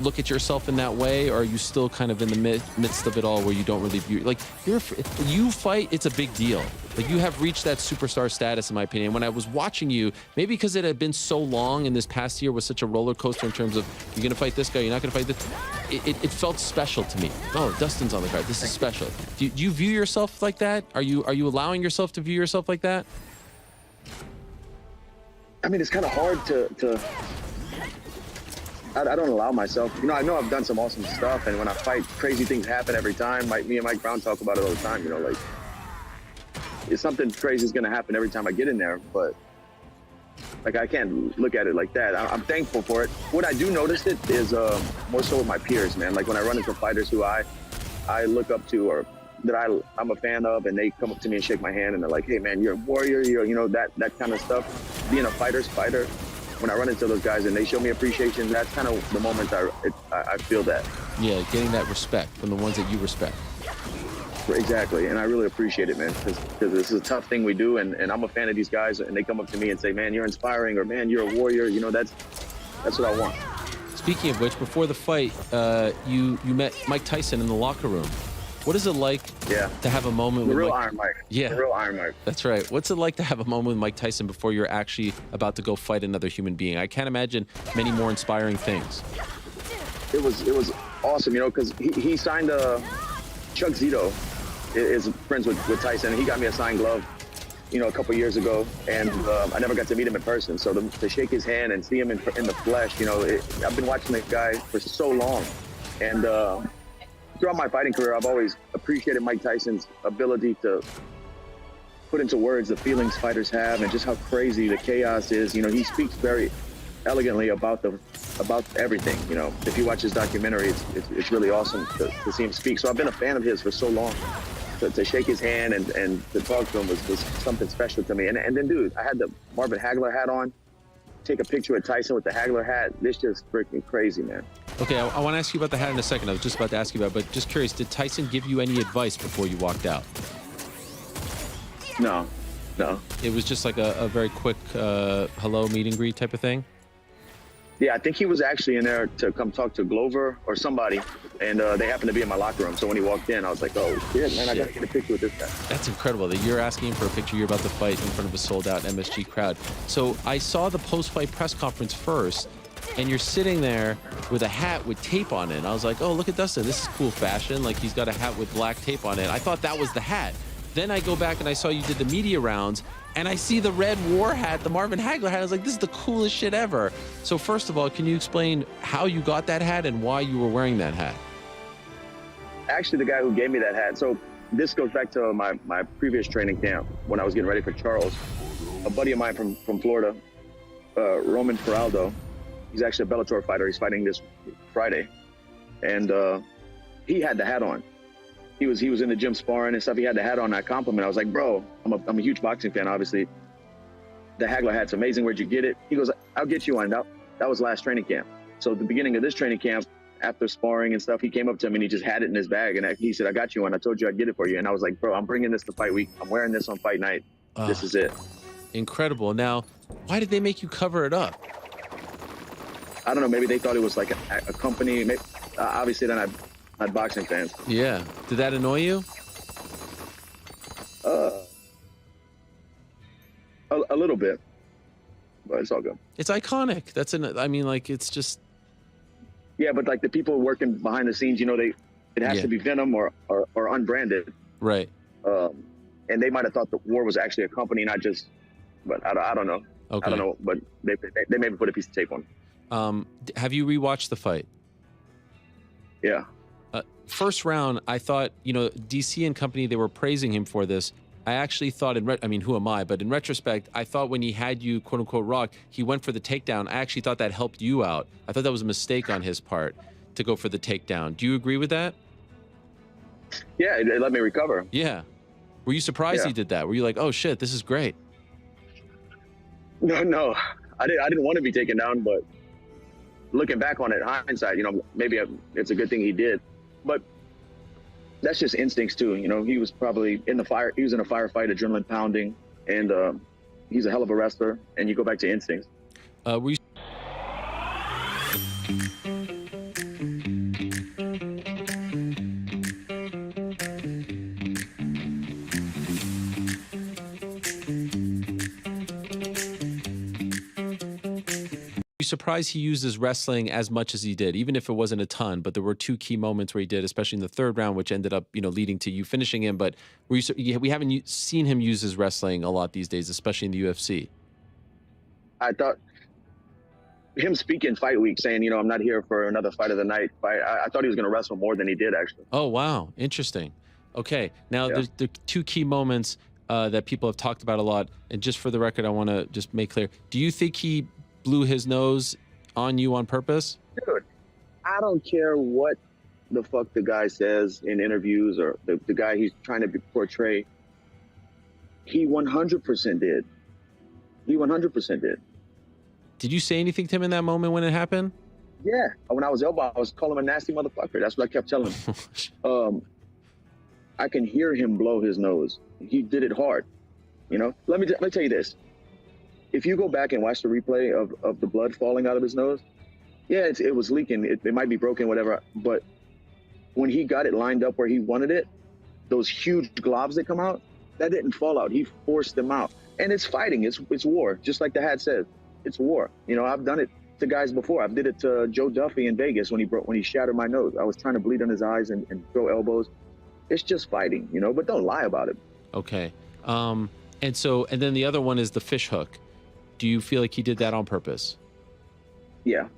look at yourself in that way, or are you still kind of in the midst of it all where you don't really view, like, you fight, it's a big deal. Like, you have reached that superstar status, in my opinion. When I was watching you, maybe because it had been so long and this past year was such a roller coaster in terms of, you're going to fight this guy, you're not going to fight this, it felt special to me. Oh, Dustin's on the card, this is special. Do you view yourself like that? Are you allowing yourself to view yourself like that? I mean, it's kind of hard to I don't allow myself. I know I've done some awesome stuff, and when I fight, crazy things happen every time. Me and Mike Brown talk about it all the time. Like, it's something crazy is going to happen every time I get in there, but like, I can't look at it like that. I'm thankful for it. What I do notice it is more so with my peers, man. Like when I run into fighters who I look up to or that I'm a fan of, and they come up to me and shake my hand, and they're like, "Hey, man, you're a warrior." That kind of stuff. Being a fighter's fighter. When I run into those guys and they show me appreciation, that's kind of the moment I feel that. Yeah, getting that respect from the ones that you respect. Exactly, and I really appreciate it, man, because this is a tough thing we do, and I'm a fan of these guys, and they come up to me and say, "Man, you're inspiring," or "Man, you're a warrior." That's what I want. Speaking of which, before the fight, you met Mike Tyson in the locker room. What is it like to have a moment with Iron Mike? Yeah. The real Iron Mike. That's right. What's it like to have a moment with Mike Tyson before you're actually about to go fight another human being? I can't imagine many more inspiring things. It was awesome, because he signed Chuck Zito is friends with Tyson, and he got me a signed glove, a couple years ago, and I never got to meet him in person. So to shake his hand and see him in the flesh, I've been watching this guy for so long, and throughout my fighting career, I've always appreciated Mike Tyson's ability to put into words the feelings fighters have and just how crazy the chaos is. He speaks very elegantly about everything. If you watch his documentary, it's really awesome to see him speak. So I've been a fan of his for so long. To shake his hand and to talk to him was something special to me. And then, dude, I had the Marvin Hagler hat on. Take a picture with Tyson with the Hagler hat. This just freaking crazy, man. Okay, I want to ask you about the hat in a second. I was just about to ask you about it, but just curious, did Tyson give you any advice before you walked out? No. It was just like a very quick hello, meet and greet type of thing? Yeah, I think he was actually in there to come talk to Glover or somebody, and they happened to be in my locker room. So when he walked in, I was like, oh, shit, man, I got to get a picture with this guy. That's incredible that you're asking for a picture. You're about to fight in front of a sold-out MSG crowd. So I saw the post-fight press conference first, and you're sitting there with a hat with tape on it. And I was like, oh, look at Dustin. This is cool fashion. Like, he's got a hat with black tape on it. I thought that was the hat. Then I go back and I saw you did the media rounds, and I see the red war hat, the Marvin Hagler hat. I was like, this is the coolest shit ever. So first of all, can you explain how you got that hat and why you were wearing that hat? Actually, the guy who gave me that hat. So this goes back to my previous training camp when I was getting ready for Charles. A buddy of mine from Florida, Roman Feraldo, he's actually a Bellator fighter. He's fighting this Friday. And he had the hat on. He was in the gym sparring and stuff. He had the hat on. That compliment. I was like, bro, I'm a huge boxing fan, obviously. The Hagler hat's amazing. Where'd you get it? He goes, I'll get you one. That was last training camp. So at the beginning of this training camp, after sparring and stuff, he came up to me and he just had it in his bag. And he said, I got you one. I told you I'd get it for you. And I was like, bro, I'm bringing this to fight week. I'm wearing this on fight night. This is it. Incredible. Now, why did they make you cover it up? I don't know. Maybe they thought it was like a company. Maybe, obviously, they're not boxing fans. Yeah. Did that annoy you? A little bit, but it's all good. It's iconic. I mean, like, it's just. Yeah, but like the people working behind the scenes, it has to be Venom or unbranded. Right. And they might have thought the war was actually a company, not just. But I don't know. Okay. I don't know, but they maybe put a piece of tape on. Have you rewatched the fight? Yeah. First round, I thought, DC and company, they were praising him for this. I actually thought, who am I? But in retrospect, I thought when he had you, quote unquote, rock, he went for the takedown. I actually thought that helped you out. I thought that was a mistake on his part to go for the takedown. Do you agree with that? Yeah, it let me recover. Yeah. Were you surprised he did that? Were you like, oh shit, this is great? No. I didn't want to be taken down, but looking back on it, hindsight, maybe it's a good thing he did. But that's just instincts too. He was probably in the fire. He was in a firefight, adrenaline pounding, and he's a hell of a wrestler. And you go back to instincts. Were you surprised he used his wrestling as much as he did, even if it wasn't a ton? But there were two key moments where he did, especially in the third round, which ended up, leading to you finishing him. But we haven't seen him use his wrestling a lot these days, especially in the UFC. I thought him speaking fight week, saying, I'm not here for another fight of the night fight. I thought he was going to wrestle more than he did, actually. Oh, wow. Interesting. Okay. Now, there's the two key moments that people have talked about a lot. And just for the record, I want to just make clear. Do you think he blew his nose on you on purpose? Dude, I don't care what the fuck the guy says in interviews or the guy he's trying to portray. He 100% did. He 100% did. Did you say anything to him in that moment when it happened? Yeah. When I was elbow, I was calling him a nasty motherfucker. That's what I kept telling him. I can hear him blow his nose. He did it hard. Let me tell you this. If you go back and watch the replay of the blood falling out of his nose, yeah, it was leaking. It might be broken, whatever. But when he got it lined up where he wanted it, those huge globs that come out, that didn't fall out. He forced them out. And it's fighting. It's war. Just like the hat said, it's war. I've done it to guys before. I did it to Joe Duffy in Vegas when he shattered my nose. I was trying to bleed on his eyes and throw elbows. It's just fighting, but don't lie about it. Okay. And then the other one is the fish hook. Do you feel like he did that on purpose? Yeah.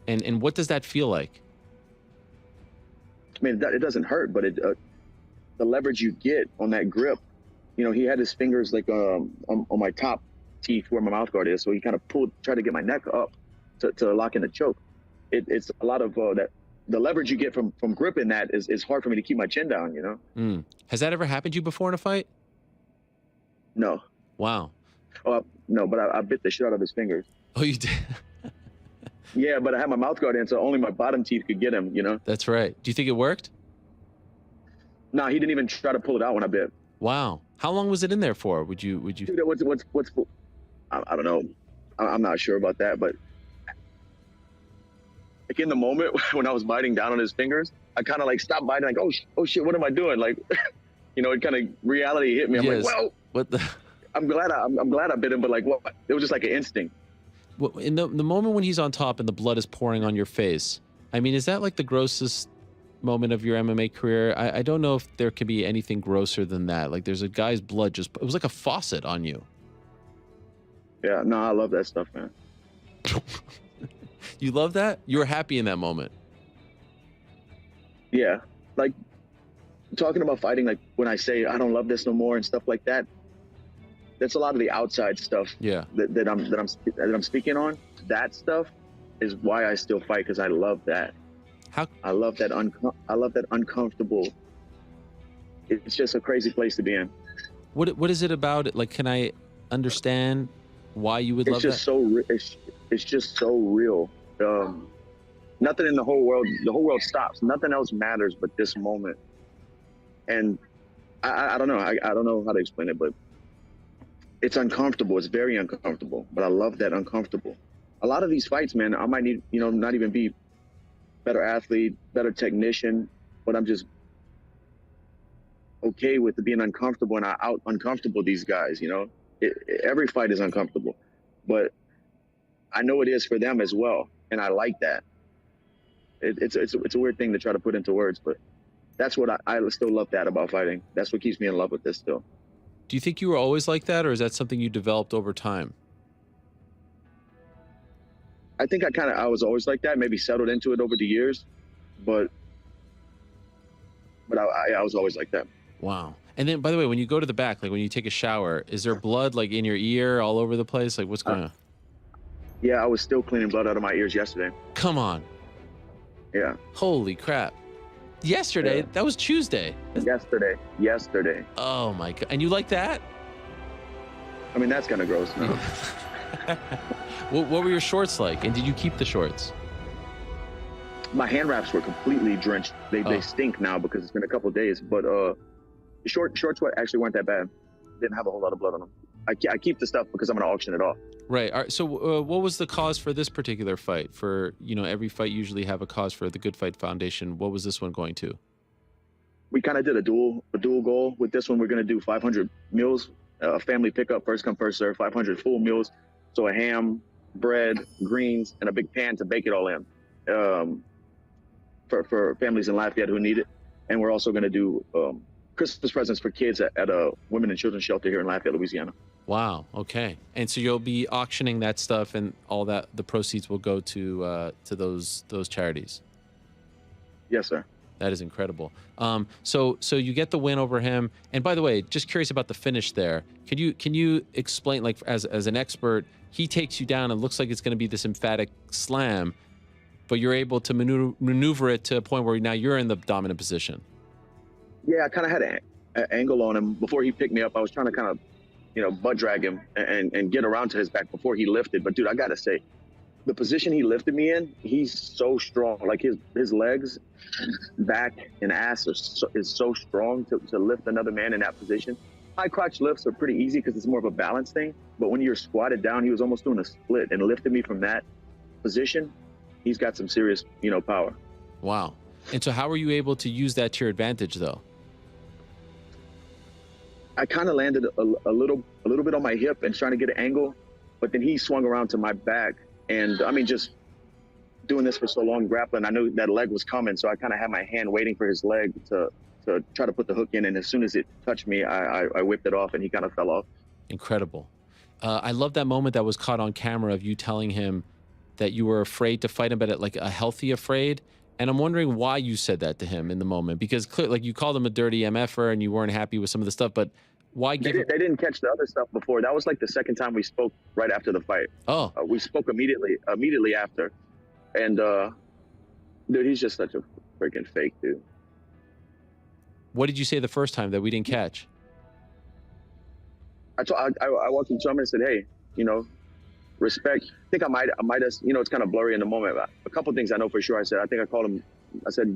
And what does that feel like? I mean, it doesn't hurt, but the leverage you get on that grip, he had his fingers like on my top teeth where my mouth guard is. So he kind of tried to get my neck up to lock in the choke. It's a lot of that. The leverage you get from gripping that is hard for me to keep my chin down, Has that ever happened to you before in a fight? No. Wow. No, but I bit the shit out of his fingers. Oh, you did? Yeah, but I had my mouth guard in, so only my bottom teeth could get him, That's right. Do you think it worked? No, he didn't even try to pull it out when I bit. Wow. How long was it in there for? Would you? Dude, what's I don't know. I'm not sure about that, but like in the moment when I was biting down on his fingers, I kind of like stopped biting, like, oh shit, what am I doing? Like, it kind of reality hit me. I'm like, well, what the? I'm glad I bit him, but like, what? It was just like an instinct. Well, in the moment when he's on top and the blood is pouring on your face, I mean, is that like the grossest moment of your MMA career. I don't know if there could be anything grosser than that. Like there's a guy's blood just, it was like a faucet on you. Yeah, no, I love that stuff, man. You love that? You were happy in that moment. Yeah, like talking about fighting, like when I say I don't love this no more and stuff like that, that's a lot of the outside stuff. Yeah. That I'm speaking on. That stuff is why I still fight, because I love that. I love that uncomfortable. It's just a crazy place to be in. What is it about it? Like, can I understand why you would love just that? It's just so real. Nothing in the whole world stops. Nothing else matters but this moment. And I don't know. I don't know how to explain it, but it's uncomfortable. It's very uncomfortable. But I love that uncomfortable. A lot of these fights, man, I might need, not even be better athlete, better technician, but I'm just okay with being uncomfortable, and I out uncomfortable these guys. Every fight is uncomfortable, but I know it is for them as well, and I like that. It's a weird thing to try to put into words, but that's what I still love that about fighting. That's what keeps me in love with this still. Do you think you were always like that, or is that something you developed over time? I think I was always like that, maybe settled into it over the years, but I was always like that. Wow. And then, by the way, when you go to the back, like when you take a shower, is there blood like in your ear all over the place? Like what's going on? Yeah, I was still cleaning blood out of my ears yesterday. Come on. Yeah. Holy crap. Yesterday? Yeah. That was Tuesday. Yesterday. Oh my God. And you like that? I mean, that's kind of gross. No. What were your shorts like? And did you keep the shorts? My hand wraps were completely drenched. They stink now because it's been a couple of days. But shorts actually weren't that bad. Didn't have a whole lot of blood on them. I keep the stuff because I'm going to auction it off. Right. All right. So what was the cause for this particular fight? For, every fight usually have a cause for the Good Fight Foundation. What was this one going to? We kind of did a dual goal. With this one, we're going to do 500 meals, a family pickup, first come, first serve, 500 full meals. So a ham, bread, greens, and a big pan to bake it all in for families in Lafayette who need it. And we're also going to do Christmas presents for kids at a women and children's shelter here in Lafayette, Louisiana. Wow. Okay. And so you'll be auctioning that stuff, and all that, the proceeds will go to those charities. Yes, sir. That is incredible. So you get the win over him. And by the way, just curious about the finish there. Can you explain, like as an expert, he takes you down and looks like it's going to be this emphatic slam, but you're able to maneuver it to a point where now you're in the dominant position. Yeah, I kind of had an angle on him before he picked me up. I was trying to kind of, butt drag him and get around to his back before he lifted. But dude, I got to say, the position he lifted me in, he's so strong. Like his legs, back, and ass is so strong to lift another man in that position. High crotch lifts are pretty easy because it's more of a balance thing. But when you're squatted down, he was almost doing a split and lifted me from that position. He's got some serious, power. Wow. And so how were you able to use that to your advantage, though? I kind of landed a little bit on my hip and trying to get an angle, but then he swung around to my back. And I mean, just doing this for so long, grappling, I knew that leg was coming. So I kind of had my hand waiting for his leg to try to put the hook in. And as soon as it touched me, I whipped it off and he kind of fell off. Incredible. I love that moment that was caught on camera of you telling him that you were afraid to fight him, but like a healthy afraid. And I'm wondering why you said that to him in the moment, because clearly, like, you called him a dirty MFer and you weren't happy with some of the stuff, but why give They didn't catch the other stuff before. That was like the second time we spoke right after the fight. Oh. We spoke immediately after. And dude, he's just such a freaking fake dude. What did you say the first time that we didn't catch? I walked into him and said, hey, respect. I think I might have, it's kind of blurry in the moment. But a couple things I know for sure. I said,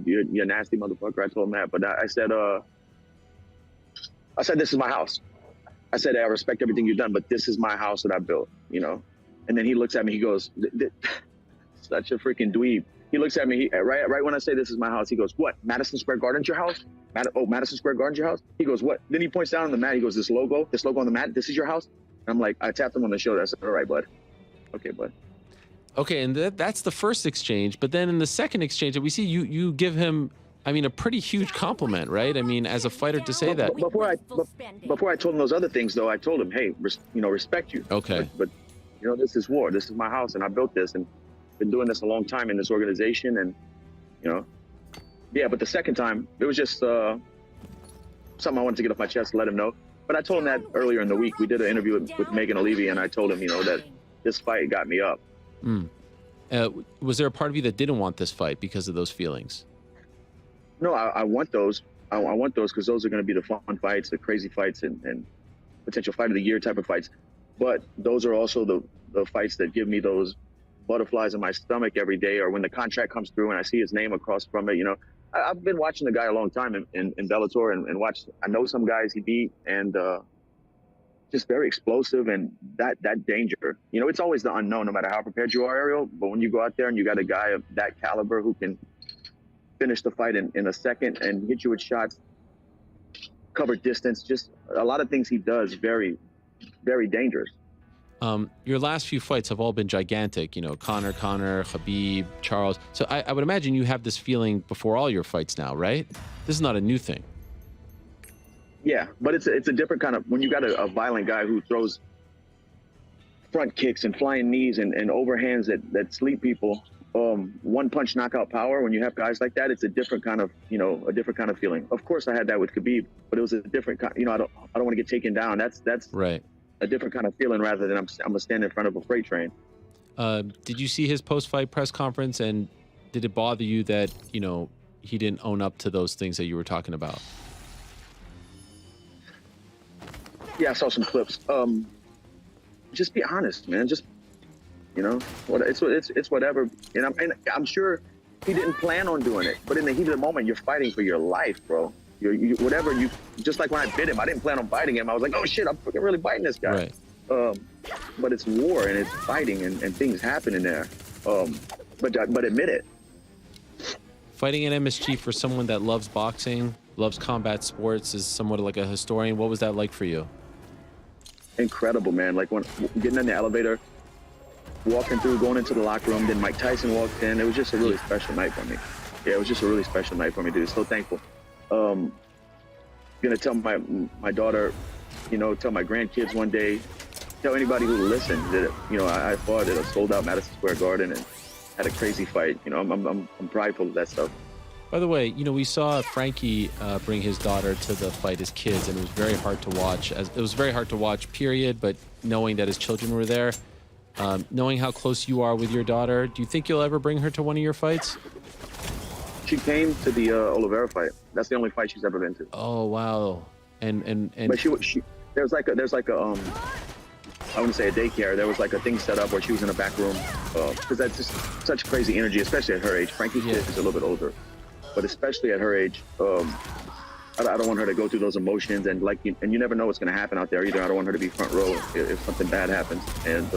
you're a nasty motherfucker. I told him that. But I said, this is my house. I said, I respect everything you've done, but this is my house that I built, And then he looks at me, he goes, such a freaking dweeb. He looks at me, right when I say this is my house, he goes, what, Madison Square Garden's your house? Madison Square Garden's your house? He goes, what? Then he points down on the mat, he goes, this logo on the mat, this is your house? And I'm like, I tapped him on the shoulder. I said, all right, bud. Okay, bud. Okay, and that's the first exchange. But then in the second exchange, we see you give him I mean, a pretty huge compliment, right? I mean, as a fighter to say that. Before I told him those other things, though, I told him, hey, respect you. Okay. But this is war. This is my house, and I built this, and been doing this a long time in this organization, and yeah. But the second time, it was just something I wanted to get off my chest to let him know. But I told him that earlier in the week. We did an interview with Megan O'Leary, and I told him, that this fight got me up. Was there a part of you that didn't want this fight because of those feelings? No, I want those. I want those because those are going to be the fun fights, the crazy fights, and potential fight of the year type of fights. But those are also the fights that give me those butterflies in my stomach every day, or when the contract comes through and I see his name across from it. I've been watching the guy a long time in Bellator and watched. I know some guys he beat, and just very explosive, and that danger. It's always the unknown, no matter how prepared you are, Ariel. But when you go out there and you got a guy of that caliber who can finish the fight in a second and hit you with shots, cover distance, just a lot of things he does, very, very dangerous. Your last few fights have all been gigantic, Conor, Khabib, Charles. So I would imagine you have this feeling before all your fights now, right? This is not a new thing. Yeah, but it's a different kind of, when you got a violent guy who throws front kicks and flying knees and overhands that sleep people, one punch knockout power. When you have guys like that, it's a different kind of, a different kind of feeling. Of course, I had that with Khabib, but it was a different kind. I don't want to get taken down. That's right. A different kind of feeling rather than I'm gonna stand in front of a freight train. Did you see his post-fight press conference, and did it bother you that he didn't own up to those things that you were talking about? Yeah, I saw some clips. Just be honest, man. Just it's whatever. And I'm sure he didn't plan on doing it, but in the heat of the moment, you're fighting for your life, bro. You just like when I bit him, I didn't plan on biting him. I was like, oh shit, I'm fucking really biting this guy. Right. But it's war and it's fighting and things happen in there. But admit it. Fighting in MSG for someone that loves boxing, loves combat sports, is somewhat like a historian. What was that like for you? Incredible, man. Like when getting in the elevator, walking through, going into the locker room, then Mike Tyson walked in. It was just a really special night for me. Yeah, it was just a really special night for me, dude. So thankful. Gonna tell my daughter, tell my grandkids one day, tell anybody who listens that I fought at a sold-out Madison Square Garden and had a crazy fight. I'm prideful of that stuff. By the way, we saw Frankie bring his daughter to the fight as kids, and it was very hard to watch. It was very hard to watch, period. But knowing that his children were there, knowing how close you are with your daughter, do you think you'll ever bring her to one of your fights? She came to the Oliveira fight. That's the only fight she's ever been to. Oh wow! And but there's like a I wouldn't say a daycare. There was like a thing set up where she was in a back room because that's just such crazy energy, especially at her age. Frankie's kid is a little bit older, but especially at her age, I don't want her to go through those emotions and you never know what's going to happen out there either. I don't want her to be front row if something bad happens. And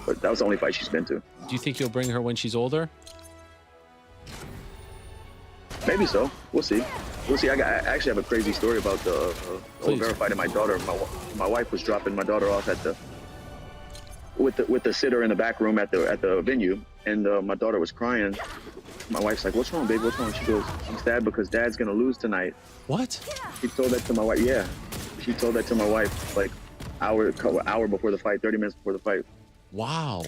but that was the only fight she's been to. Do you think you'll bring her when she's older? Maybe so. We'll see. I actually have a crazy story about the Oliveira fight and my daughter. My wife was dropping my daughter off at with the sitter in the back room at the venue, and my daughter was crying. My wife's like, "What's wrong, baby? What's wrong?" She goes, "I'm sad because Dad's gonna lose tonight." What? She told that to my wife. Yeah, she told that to my wife like hour before the fight, 30 minutes before the fight. Wow.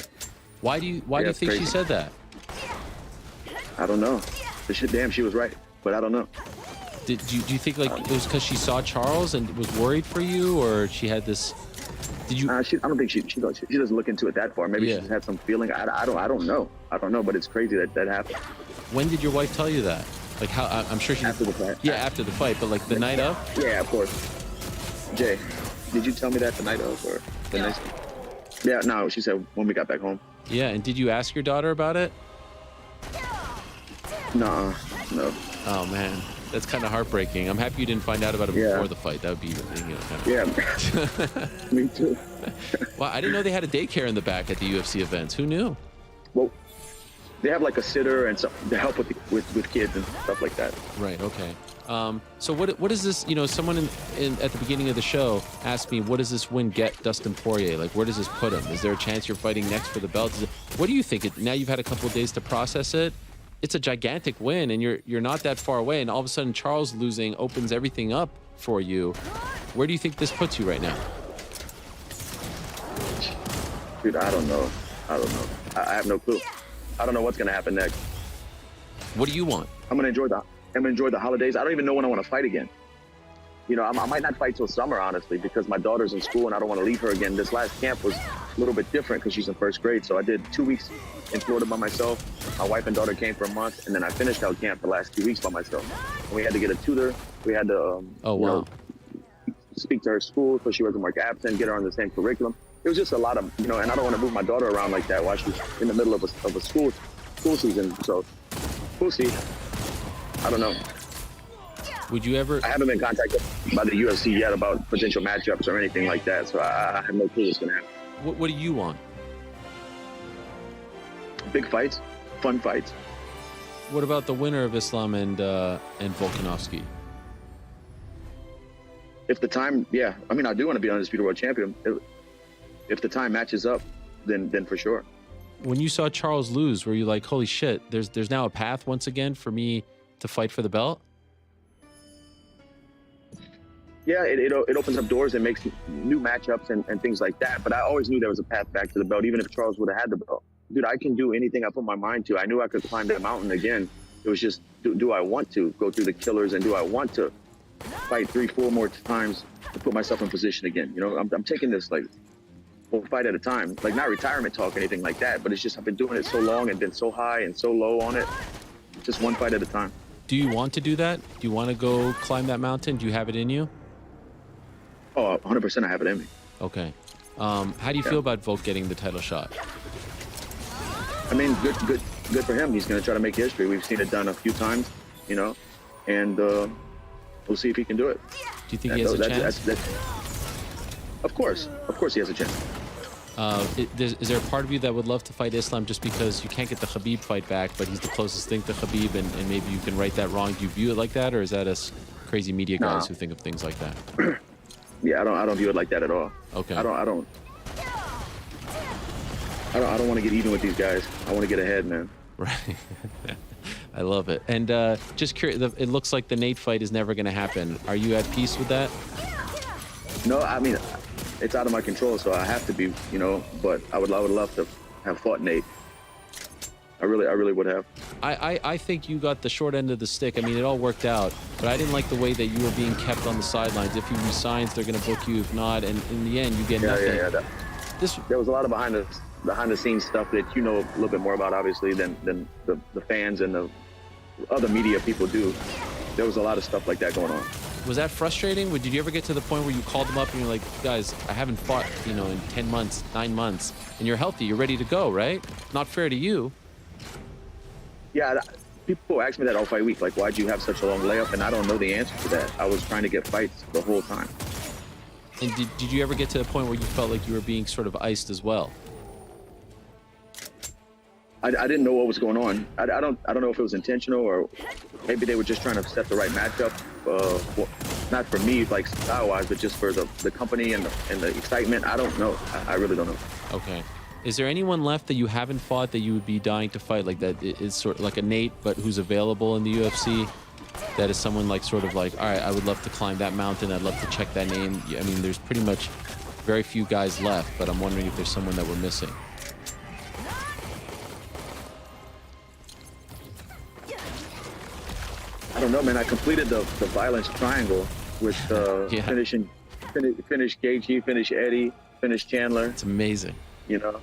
Why do you think crazy. she said that? I don't know. Damn, she was right, but I don't know. Do you think like it was because she saw Charles and was worried for you, or she had this? Did you? I don't think she doesn't look into it that far. Maybe she just had some feeling. I don't know. But it's crazy that happened. When did your wife tell you that? Like how? I'm sure she. After the fight. Yeah, after the fight, but like the night of. Yeah, of course. Jay, did you tell me that the night of or the next? Yeah, no. She said when we got back home. Yeah, and did you ask your daughter about it? No. Oh man, that's kind of heartbreaking. I'm happy you didn't find out about it before the fight. That would be, kind of... Yeah. Me too. Wow, I didn't know they had a daycare in the back at the UFC events. Who knew? Well, they have like a sitter and some to help with kids and stuff like that. Right. Okay. So what is this? Someone at the beginning of the show asked me, what does this win get Dustin Poirier? Like, where does this put him? Is there a chance you're fighting next for the belt? What do you think? Now you've had a couple of days to process it. it's a gigantic win, and you're not that far away, and all of a sudden Charles losing opens everything up for you. Where do you think this puts you right now? Dude, I don't know. I have no clue. I don't know what's gonna happen next. What do you want? I'm gonna enjoy the holidays. I don't even know when I want to fight again. You know, I might not fight till summer, honestly, because my daughter's in school and I don't want to leave her again. This last camp was a little bit different because she's in first grade. So I did 2 weeks in Florida by myself. My wife and daughter came for a month, and then I finished out camp the last 2 weeks by myself. And we had to get a tutor. We had to, you know, speak to her school so she wasn't marked absent, get her on the same curriculum. It was just a lot of, you know, and I don't want to move my daughter around like that while she's in the middle of a school season. So we'll see. I don't know. Would you ever? I haven't been contacted by the UFC yet about potential matchups or anything like that, so I have no clue what's gonna happen. What do you want? Big fights, fun fights. What about the winner of Islam and Volkanovski? If the time, yeah, I mean, I do want to be undisputed world champion. If the time matches up, then for sure. When you saw Charles lose, were you like, holy shit, there's now a path once again for me to fight for the belt? Yeah, it opens up doors and makes new matchups and things like that. But I always knew there was a path back to the belt, even if Charles would have had the belt. Dude, I can do anything I put my mind to. I knew I could climb that mountain again. It was just, do I want to go through the killers, and do I want to fight 3-4 more times to put myself in position again? You know, I'm taking this like one fight at a time, like not retirement talk or anything like that, but it's just I've been doing it so long and been so high and so low on it. Just one fight at a time. Do you want to do that? Do you want to go climb that mountain? Do you have it in you? Oh, 100% I have it in me. Okay. How do you feel about Volk getting the title shot? I mean, good for him. He's going to try to make history. We've seen it done a few times, you know, and we'll see if he can do it. Do you think he has a chance? Of course he has a chance. Is there a part of you that would love to fight Islam just because you can't get the Khabib fight back, but he's the closest thing to Khabib, and maybe you can right that wrong? Do you view it like that, or is that us crazy media guys who think of things like that? Yeah, I don't view it like that at all. Okay. I don't want to get even with these guys. I want to get ahead, man. Right. I love it. And just curious, it looks like the Nate fight is never going to happen. Are you at peace with that? No, I mean, it's out of my control, so I have to be, you know. But I would love to have fought Nate. I really would have. I think you got the short end of the stick. I mean, it all worked out, but I didn't like the way that you were being kept on the sidelines. If he resigns, they're going to book you. If not, and in the end, you get nothing. Yeah. There was a lot of behind the scenes stuff that you know a little bit more about, obviously, than the fans and the other media people do. There was a lot of stuff like that going on. Was that frustrating? Did you ever get to the point where you called them up and you're like, guys, I haven't fought, you know, in 10 months, 9 months, and you're healthy, you're ready to go, right? Not fair to you. Yeah, people ask me that all fight week, like, why'd you have such a long layup? And I don't know the answer to that. I was trying to get fights the whole time. And did you ever get to the point where you felt like you were being sort of iced as well? I didn't know what was going on. I don't know if it was intentional or maybe they were just trying to set the right matchup. Not for me, like style-wise, but just for the company and the excitement. I don't know. I really don't know. Okay. Is there anyone left that you haven't fought that you would be dying to fight, like that is sort of like a Nate, but who's available in the UFC? That is someone like sort of like, all right, I would love to climb that mountain. I'd love to check that name. I mean, there's pretty much very few guys left, but I'm wondering if there's someone that we're missing. I don't know, man. I completed the violence triangle with finish Gaethje, finish Eddie, finish Chandler. It's amazing. You know,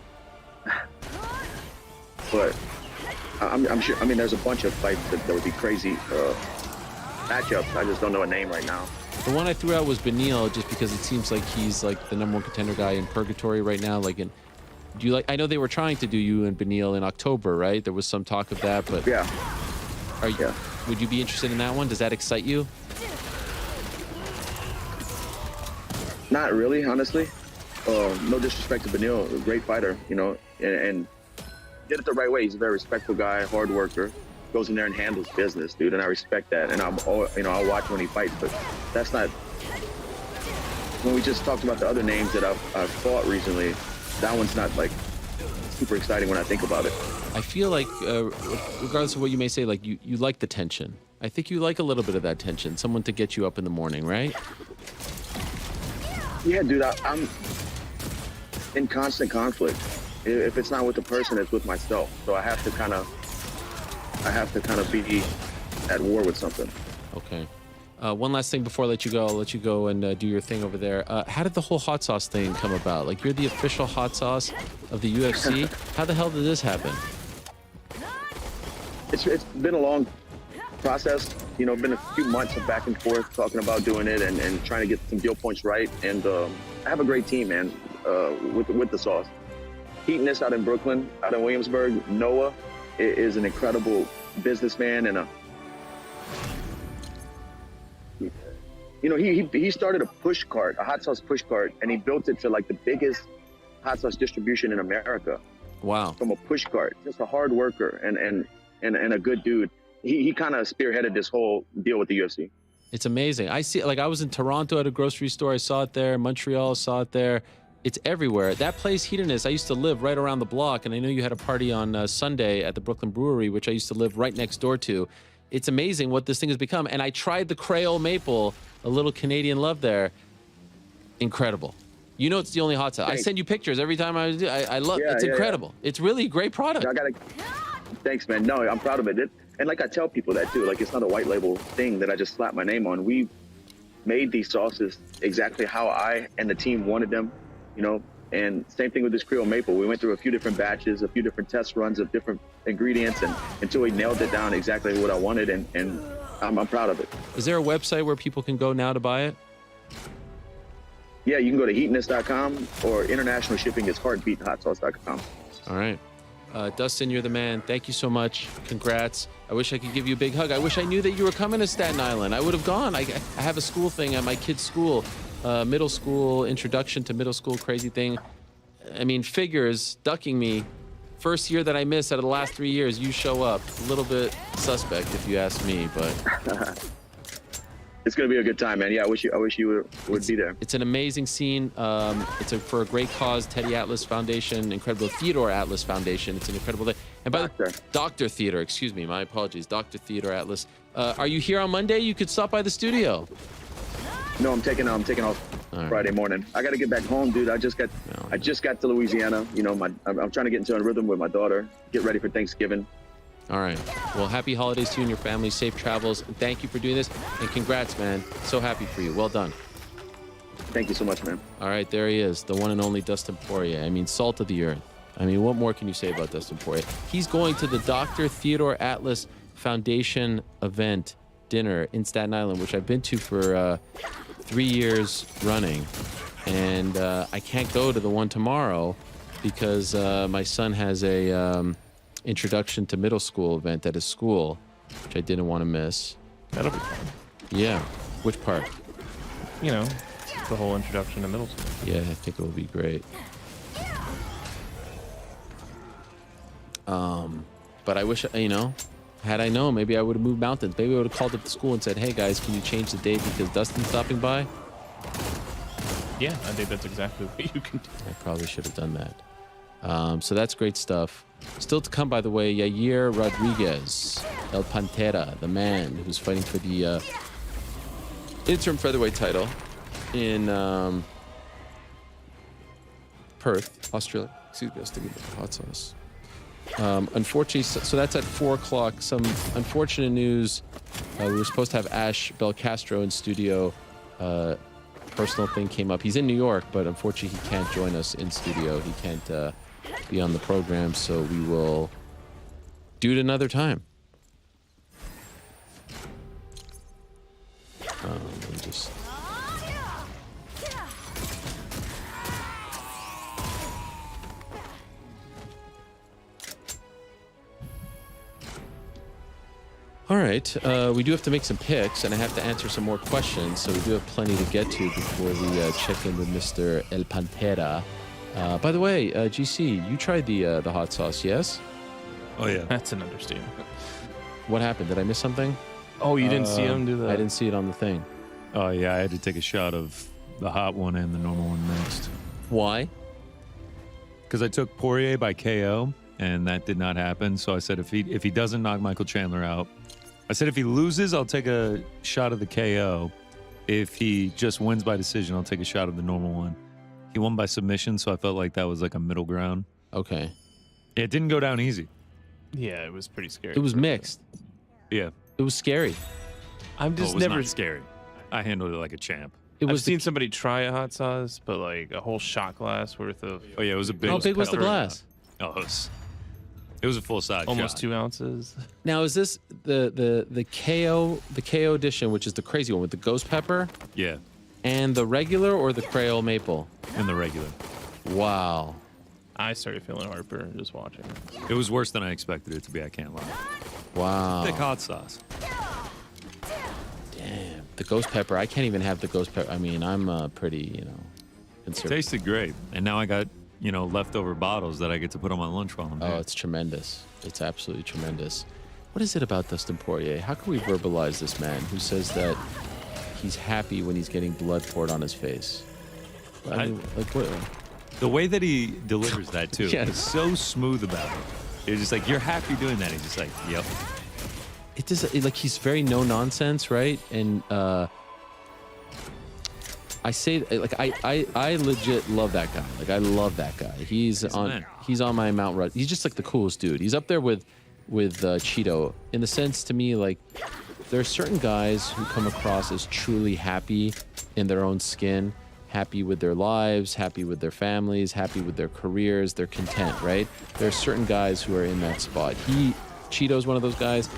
but I'm sure. I mean, there's a bunch of fights that would be crazy matchups. I just don't know a name right now. The one I threw out was Beneil, just because it seems like he's like the #1 contender guy in purgatory right now. Like, do you like? I know they were trying to do you and Beneil in October, right? There was some talk of that, but yeah. Would you be interested in that one? Does that excite you? Not really, honestly. No disrespect to Beneil, a great fighter, you know, and did it the right way. He's a very respectful guy, hard worker, goes in there and handles business, dude, and I respect that. And I'll watch when he fights, but that's not. When we just talked about the other names that I've fought recently, that one's not like super exciting when I think about it. I feel like, regardless of what you may say, like you like the tension. I think you like a little bit of that tension, someone to get you up in the morning, right? Yeah, dude, I'm in constant conflict. If it's not with the person, it's with myself. So I have to kind of be at war with something. Okay. One last thing before I let you go. I'll let you go and do your thing over there. How did the whole hot sauce thing come about? Like, you're the official hot sauce of the UFC. How the hell did this happen? It's been a long process. You know, been a few months of back and forth talking about doing it and trying to get some deal points right. And I have a great team, man, with the sauce. Heatonist out in Brooklyn, out in Williamsburg. Noah is an incredible businessman and he started a push cart, a hot sauce push cart, and he built it to like the biggest hot sauce distribution in America. Wow. From a push cart, just a hard worker and a good dude. He kind of spearheaded this whole deal with the UFC. It's amazing. I see, like, I was in Toronto at a grocery store. I saw it there. Montreal, saw it there. It's everywhere. That place, Hedonist, I used to live right around the block, and I know you had a party on Sunday at the Brooklyn Brewery, which I used to live right next door to. It's amazing what this thing has become. And I tried the Creole Maple, a little Canadian love there. Incredible. You know, it's the only hot sauce. I send you pictures every time I do. I love it. It's incredible. Yeah. It's really a great product. Thanks, man. No, I'm proud of it. And like I tell people that too, like it's not a white label thing that I just slap my name on. We made these sauces exactly how I and the team wanted them, you know, and same thing with this Creole Maple. We went through a few different batches, a few different test runs of different ingredients and until we nailed it down exactly what I wanted and I'm proud of it. Is there a website where people can go now to buy it? Yeah, you can go to heatonist.com or international shipping is heartbeathotsauce.com. All right. Dustin, you're the man. Thank you so much. Congrats. I wish I could give you a big hug. I wish I knew that you were coming to Staten Island. I would have gone. I have a school thing at my kid's school, middle school, introduction to middle school, crazy thing. I mean, figures, ducking me. First year that I missed out of the last 3 years, you show up. A little bit suspect if you ask me, but... It's going to be a good time, man. Yeah, I wish you would be there. It's an amazing scene. It's for a great cause, Teddy Atlas Foundation, incredible Theodore Atlas Foundation. It's an incredible day. And by Dr. Theodore, excuse me, my apologies. Dr. Theodore Atlas. Are you here on Monday? You could stop by the studio. No, I'm taking off Friday morning. I got to get back home, dude. I just got to Louisiana. You know, I'm trying to get into a rhythm with my daughter. Get ready for Thanksgiving. All right. Well, happy holidays to you and your family. Safe travels. And thank you for doing this. And congrats, man. So happy for you. Well done. Thank you so much, man. All right. There he is. The one and only Dustin Poirier. I mean, salt of the earth. I mean, what more can you say about Dustin Poirier? He's going to the Dr. Theodore Atlas Foundation event dinner in Staten Island, which I've been to for 3 years running. And I can't go to the one tomorrow because my son has a... introduction to middle school event at his school, which I didn't want to miss. That'll be fun. Yeah. Which part? You know, the whole introduction to middle school. Yeah, I think it will be great. But I wish, you know, had I known, maybe I would have moved mountains. Maybe I would have called up the school and said, hey guys, can you change the date because Dustin's stopping by? Yeah, I think that's exactly what you can do. I probably should have done that. So that's great stuff. Still to come, by the way, Yair Rodriguez, El Pantera, the man who's fighting for the interim featherweight title in Perth, Australia. Excuse me, I was thinking about the hot sauce. Unfortunately, so that's at 4 o'clock. Some unfortunate news. We were supposed to have Ash Belcastro in studio. Personal thing came up. He's in New York, but unfortunately he can't join us in studio. He can't be on the program, so we will do it another time. Let me just... All right, we do have to make some picks, and I have to answer some more questions, so we do have plenty to get to before we check in with Mr. El Pantera. By the way, GC, you tried the hot sauce, yes? Oh, yeah. That's an understatement. What happened? Did I miss something? Oh, you didn't see him do that? I didn't see it on the thing. Oh, yeah, I had to take a shot of the hot one and the normal one next. Why? because I took Poirier by KO, and that did not happen. So I said if he doesn't knock Michael Chandler out, I said if he loses, I'll take a shot of the KO. If he just wins by decision, I'll take a shot of the normal one. He won by submission, so I felt like that was like a middle ground. Okay. It didn't go down easy. Yeah, it was pretty scary. It was mixed. Yeah. It was scary. I'm just it was never not scary. I handled it like a champ. I've seen somebody try a hot sauce, but like a whole shot glass worth of. Oh yeah, it was a big. How big was the glass? Oh, it was a full size. Almost shot. 2 ounces. Now is this the KO edition, which is the crazy one with the ghost pepper? Yeah. And the regular or the Creole maple? And the regular. Wow. I started feeling heartburn just watching. It was worse than I expected it to be. I can't lie. Wow. Thick hot sauce. Damn. The ghost pepper. I can't even have the ghost pepper. I mean, I'm pretty, It conservative. tasted great, and now I got leftover bottles that I get to put on my lunch while I'm here. Oh, it's tremendous. It's absolutely tremendous. What is it about Dustin Poirier? How can we verbalize this man who says that he's happy when he's getting blood poured on his face? I mean, like what? The way that he delivers that too, Yes. he's so smooth about it. It's just like, you're happy doing that. He's just like, yep. It does, like he's very no nonsense, right? And I say, like I legit love that guy. Like I love that guy. He's on my Mount Rushmore. He's just like the coolest dude. He's up there with Cheeto in the sense, to me, like there are certain guys who come across as truly happy in their own skin, happy with their lives, happy with their families, happy with their careers, they're content, right? There are certain guys who are in that spot. Cheeto's one of those guys.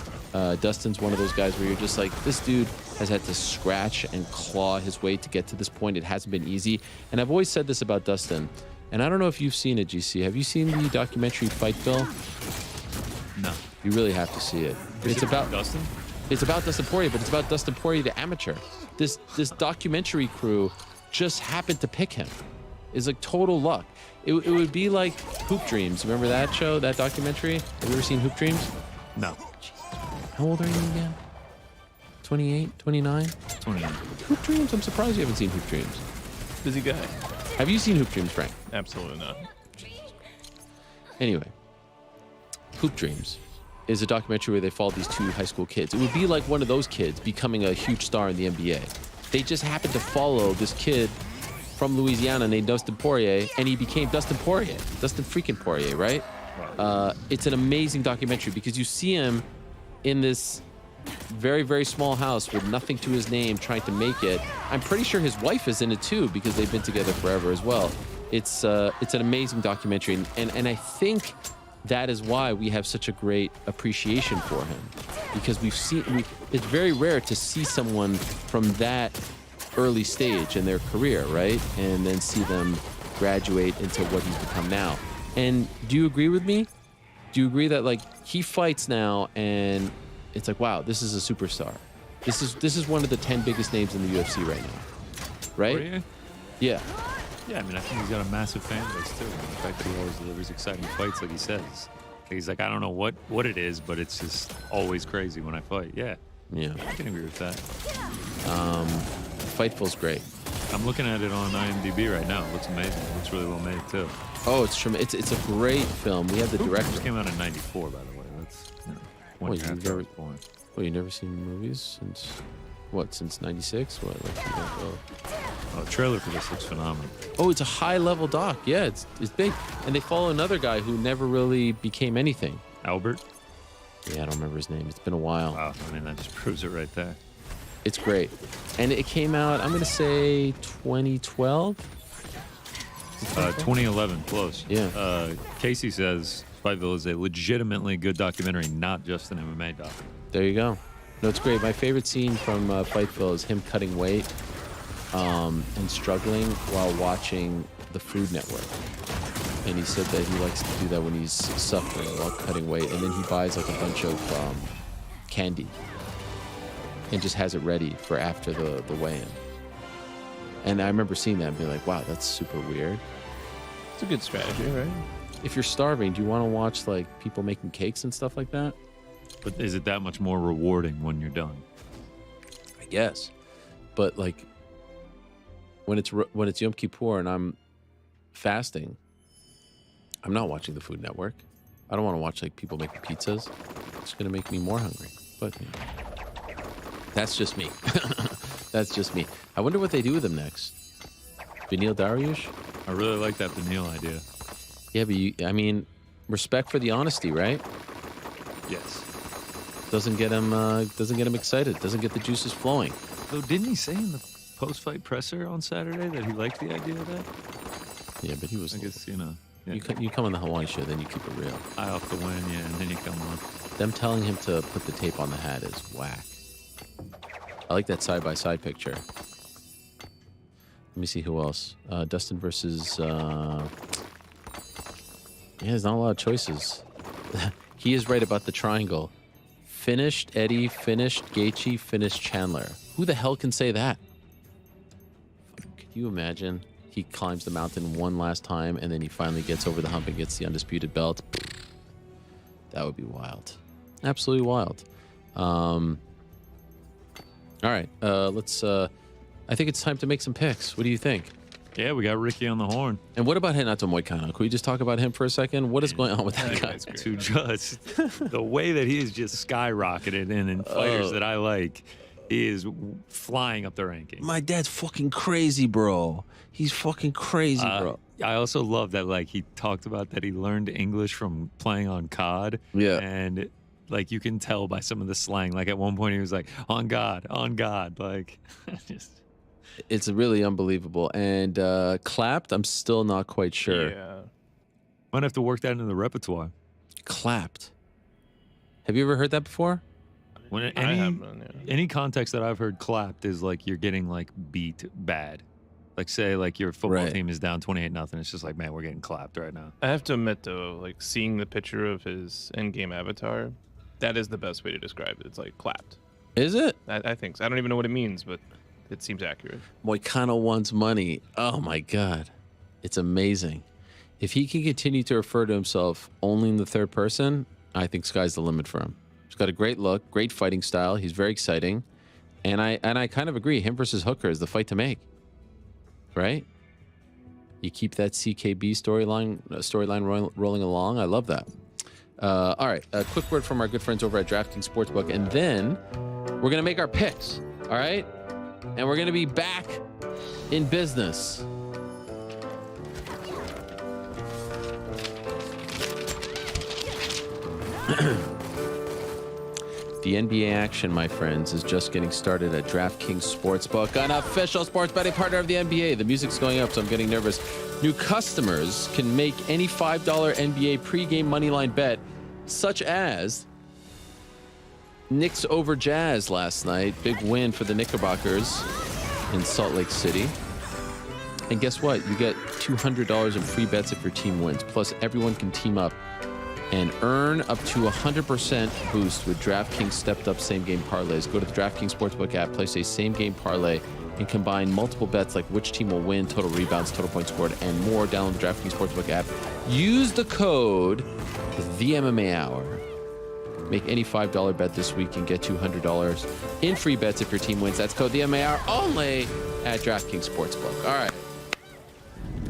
Dustin's one of those guys where you're just like, this dude has had to scratch and claw his way to get to this point. It hasn't been easy. And I've always said this about Dustin. And I don't know if you've seen it, GC. Have you seen the documentary Fightville? No. You really have to see it. It's about Dustin? It's about Dustin Poirier, but it's about Dustin Poirier, the amateur. This documentary crew just happened to pick him. It's like total luck. It would be like Hoop Dreams. Remember that show, that documentary? Have you ever seen Hoop Dreams? No. How old are you again? 28, 29? 29. Hoop Dreams? I'm surprised you haven't seen Hoop Dreams. Busy guy. Have you seen Hoop Dreams, Frank? Absolutely not. Anyway, Hoop Dreams is a documentary where they follow these two high school kids. It would be like one of those kids becoming a huge star in the NBA. They just happened to follow this kid from Louisiana named Dustin Poirier, and he became Dustin Poirier. Dustin freaking Poirier, right? It's an amazing documentary because you see him in this very, very small house with nothing to his name, trying to make it. I'm pretty sure his wife is in it too because they've been together forever as well. It's an amazing documentary, and I think that is why we have such a great appreciation for him, because it's very rare to see someone from that early stage in their career, right? And then see them graduate into what he's become now. And do you agree with me? Do you agree that like he fights now and it's like, wow, this is a superstar. This is one of the 10 biggest names in the UFC right now, right? Poirier? Yeah. Yeah, I mean, I think he's got a massive fan base too. And the fact that he always delivers exciting fights, like he says. He's like, I don't know what it is, but it's just always crazy when I fight. Yeah. Yeah. I can agree with that. Fightful's great. I'm looking at it on IMDb right now. It looks amazing. It looks really well made too. Oh, it's a great film. We have the director. This came out in '94, by the way. That's one Wait, year after I was born. You've never seen movies since what? Since '96? What? Oh, the trailer for this looks phenomenal. Oh, it's a high-level doc. Yeah, it's big, and they follow another guy who never really became anything. Albert? Yeah, I don't remember his name. It's been a while. Wow, I mean, that just proves it right there. It's great, and it came out, I'm gonna say 2012. 2011, close. Yeah. Casey says Fightville is a legitimately good documentary, not just an MMA doc. There you go. No, it's great. My favorite scene from Fightville is him cutting weight and struggling while watching the Food Network. And he said that he likes to do that when he's suffering while cutting weight. And then he buys like a bunch of candy and just has it ready for after the weigh-in. And I remember seeing that and being like, wow, that's super weird. It's a good strategy, right? If you're starving, do you want to watch like people making cakes and stuff like that? But is it that much more rewarding when you're done? I guess. But like when it's Yom Kippur and I'm fasting, I'm not watching the Food Network. I don't want to watch like people making pizzas. It's going to make me more hungry. But that's just me. That's just me. I wonder what they do with him next. Beneil Dariush? I really like that Beneil idea. Yeah, but I mean, respect for the honesty, right? Yes. Doesn't get him excited. Doesn't get the juices flowing. So didn't he say in the post-fight presser on Saturday that he liked the idea of that? Yeah, but he was. I guess, you know. Yeah. You come on the Hawaii show, then you keep it real. Eye off the win, yeah, and then you come on. Them telling him to put the tape on the hat is whack. I like that side-by-side picture. Let me see who else. Dustin versus... Yeah, there's not a lot of choices. He is right about the triangle. Finished Eddie, finished Gaethje, finished Chandler. Who the hell can say that? Could you imagine? He climbs the mountain one last time, and then he finally gets over the hump and gets the undisputed belt. That would be wild. Absolutely wild. All right, let's... I think it's time to make some picks. What do you think? Yeah, we got Ricky on the horn. And what about Renato Moicano? Can we just talk about him for a second? What is going on with that guy? To just the way that he is just skyrocketed in fighters that I like, he is flying up the ranking. My dad's fucking crazy, bro. He's fucking crazy, bro. I also love that, like, he talked about that he learned English from playing on COD. Yeah. And, like, you can tell by some of the slang. Like, at one point he was like, on God. Like, just... It's really unbelievable. And Clapped, I'm still not quite sure. Yeah. Might have to work that into the repertoire. Clapped. Have you ever heard that before? When I haven't, yeah. any context that I've heard clapped is like you're getting like beat bad. Like say like your football team is down 28-0. It's just like, man, we're getting clapped right now. I have to admit though, like seeing the picture of his in-game avatar, that is the best way to describe it. It's like clapped. Is it? I think so. I don't even know what it means, but it seems accurate. Moicano wants money. Oh my God. It's amazing. If he can continue to refer to himself only in the third person, I think sky's the limit for him. He's got a great look, great fighting style. He's very exciting. And I kind of agree. Him versus Hooker is the fight to make. Right? You keep that CKB storyline rolling along. I love that. All right. A quick word from our good friends over at DraftKings Sportsbook. And then we're going to make our picks. All right? And we're going to be back in business. The NBA action, my friends, is just getting started at DraftKings Sportsbook, an official sports betting partner of the NBA. The music's going up, so I'm getting nervous. New customers can make any $5 NBA pregame moneyline bet, such as Knicks over Jazz last night. Big win for the Knickerbockers in Salt Lake City. And guess what? You get $200 in free bets if your team wins. Plus, everyone can team up and earn up to 100% boost with DraftKings stepped-up same-game parlays. Go to the DraftKings Sportsbook app, place a same-game parlay, and combine multiple bets like which team will win, total rebounds, total points scored, and more. Download the DraftKings Sportsbook app. Use the code THEMMAHOUR. Make any $5 bet this week and get $200 in free bets if your team wins. That's code THEMMAHOUR only at DraftKings Sportsbook. All right.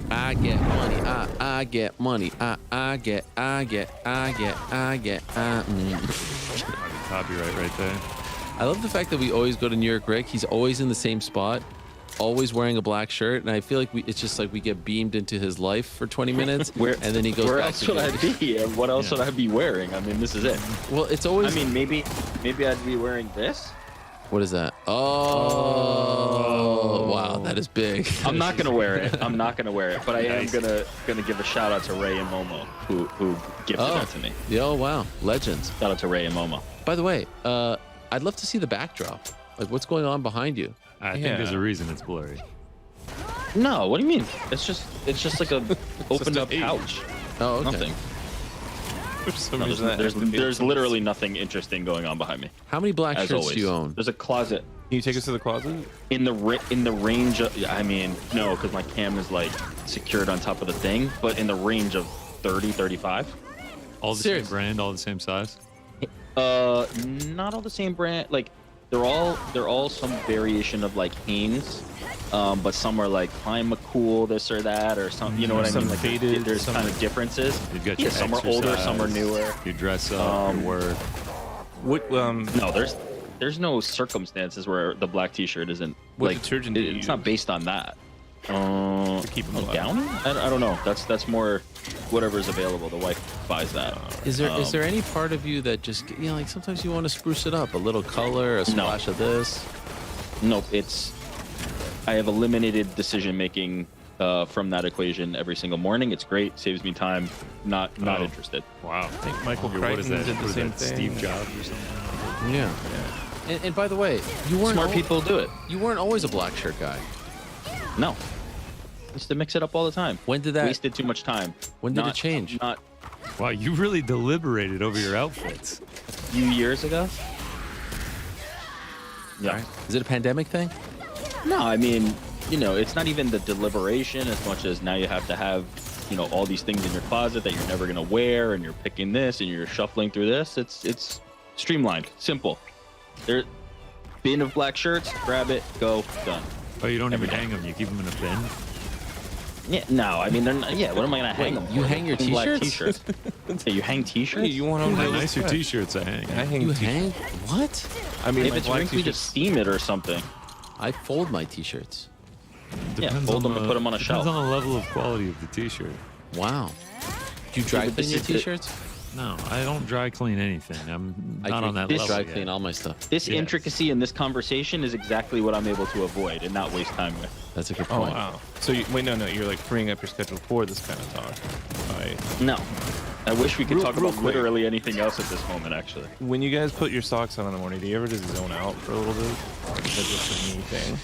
I get money. I get money. I get. Copyright right there. I love the fact that we always go to New York Rick. He's always in the same spot, always wearing a black shirt, and I feel like it's just like we get beamed into his life for 20 minutes, and then he goes where back. Else would I be? And what else would I be wearing? I mean, this is it. Well, it's always. I mean, maybe I'd be wearing this. What is that? Oh, wow, that is big. I'm not gonna wear it. But I am gonna give a shout out to Ray and Momo who gifted that to me. Oh wow, legends. Shout out to Ray and Momo. By the way, I'd love to see the backdrop. Like, what's going on behind you? I think there's a reason it's blurry. No, what do you mean? It's just like a opened up couch. Oh, okay. Nothing. There's literally nothing interesting going on behind me. How many black shirts do you own? There's a closet. Can you take us to the closet? In the range of, I mean, no, because my cam is like secured on top of the thing, but in the range of 30, 35. All the same brand, all the same size? Not all the same brand. Like they're all some variation of like Hanes, but some are like clima cool, this or that, or some, you know what I Some mean? Like faded, there's some- kind of differences. You've got Yeah, your some are older, some are exercise, newer. You dress up, your work. What No, there's no circumstances where the black T-shirt isn't What like detergent do you it's not use? based on that. to keep them alive? Downy? I don't know. That's more whatever's available. The wife buys that. Is there any part of you that just, you know, like sometimes you want to spruce it up, a little color, a splash of this? Nope. I have eliminated decision making from that equation every single morning. It's great. Saves me time. Not interested. Wow. I think Michael What is Crichton that? did What the is same that, thing. Steve Jobs or something? Yeah. And by the way, you weren't Smart people do it. You weren't always a black shirt guy. No. Used to mix it up all the time. When did that? Wasted too much time. When did it change? Not Wow, you really deliberated over your outfits. a few years ago. Yeah. Right. Is it a pandemic thing? No, I mean, you know, it's not even the deliberation as much as now you have to have, you know, all these things in your closet that you're never going to wear, and you're picking this and you're shuffling through this. It's streamlined, simple. There, bin of black shirts, grab it, go, done. Oh, you don't Every even day. hang them. You keep them in a bin. Yeah, no, I mean, they're not, yeah. What am I going to hang them? you for? hang your Black t-shirts? t-shirts. Yeah, you hang t-shirts? Hey, you want to My nicer T-shirts I hang. I hang You t- hang? What? I mean, If like it's black wrinkly, t-shirts. just steam it or something. I fold my t-shirts. Fold them and put them on a shelf. Depends on the level of quality of the T-shirt. Wow. Do you dry but clean this your is the- t-shirts? No, I don't dry clean anything. I'm not on that this level dry yet. clean all my stuff. This Yes. intricacy in this conversation is exactly what I'm able to avoid and not waste time with. That's a good Oh point. wow. So wait, no, you're like freeing up your schedule for this kind of talk. No. I wish we could Real- talk real about quick. literally anything else at this moment, actually. When you guys put your socks on in the morning, do you ever just zone out for a little bit? Or is that just a me thing?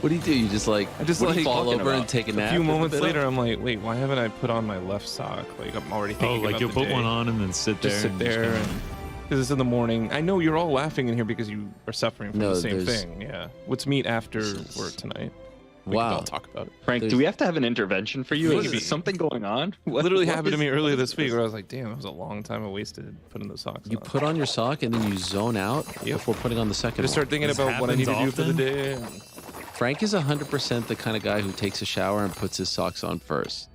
What do you do? You just like, I just what do like you fall talking over and about? take a nap? A few and moments bit up? later, I'm like, wait, why haven't I put on my left sock? Like I'm already Oh, thinking like about you'll the put day. one on and then sit there. Just sit and there, kinda- and because it's in the morning. I know you're all laughing in here because you are suffering from No, the same there's- thing. Yeah. Let's meet after work tonight. We can Wow. all talk about it. Frank, There's- do we have to have an intervention for you? What Is is it? something going on? What, Literally what happened to is- me earlier this week where I was like, damn, that was a long time I wasted putting those socks You on. put on your sock and then you zone out before putting on the second Just one. start thinking This about what I need to do happens for the often? day. and- Frank is 100% the kind of guy who takes a shower and puts his socks on first.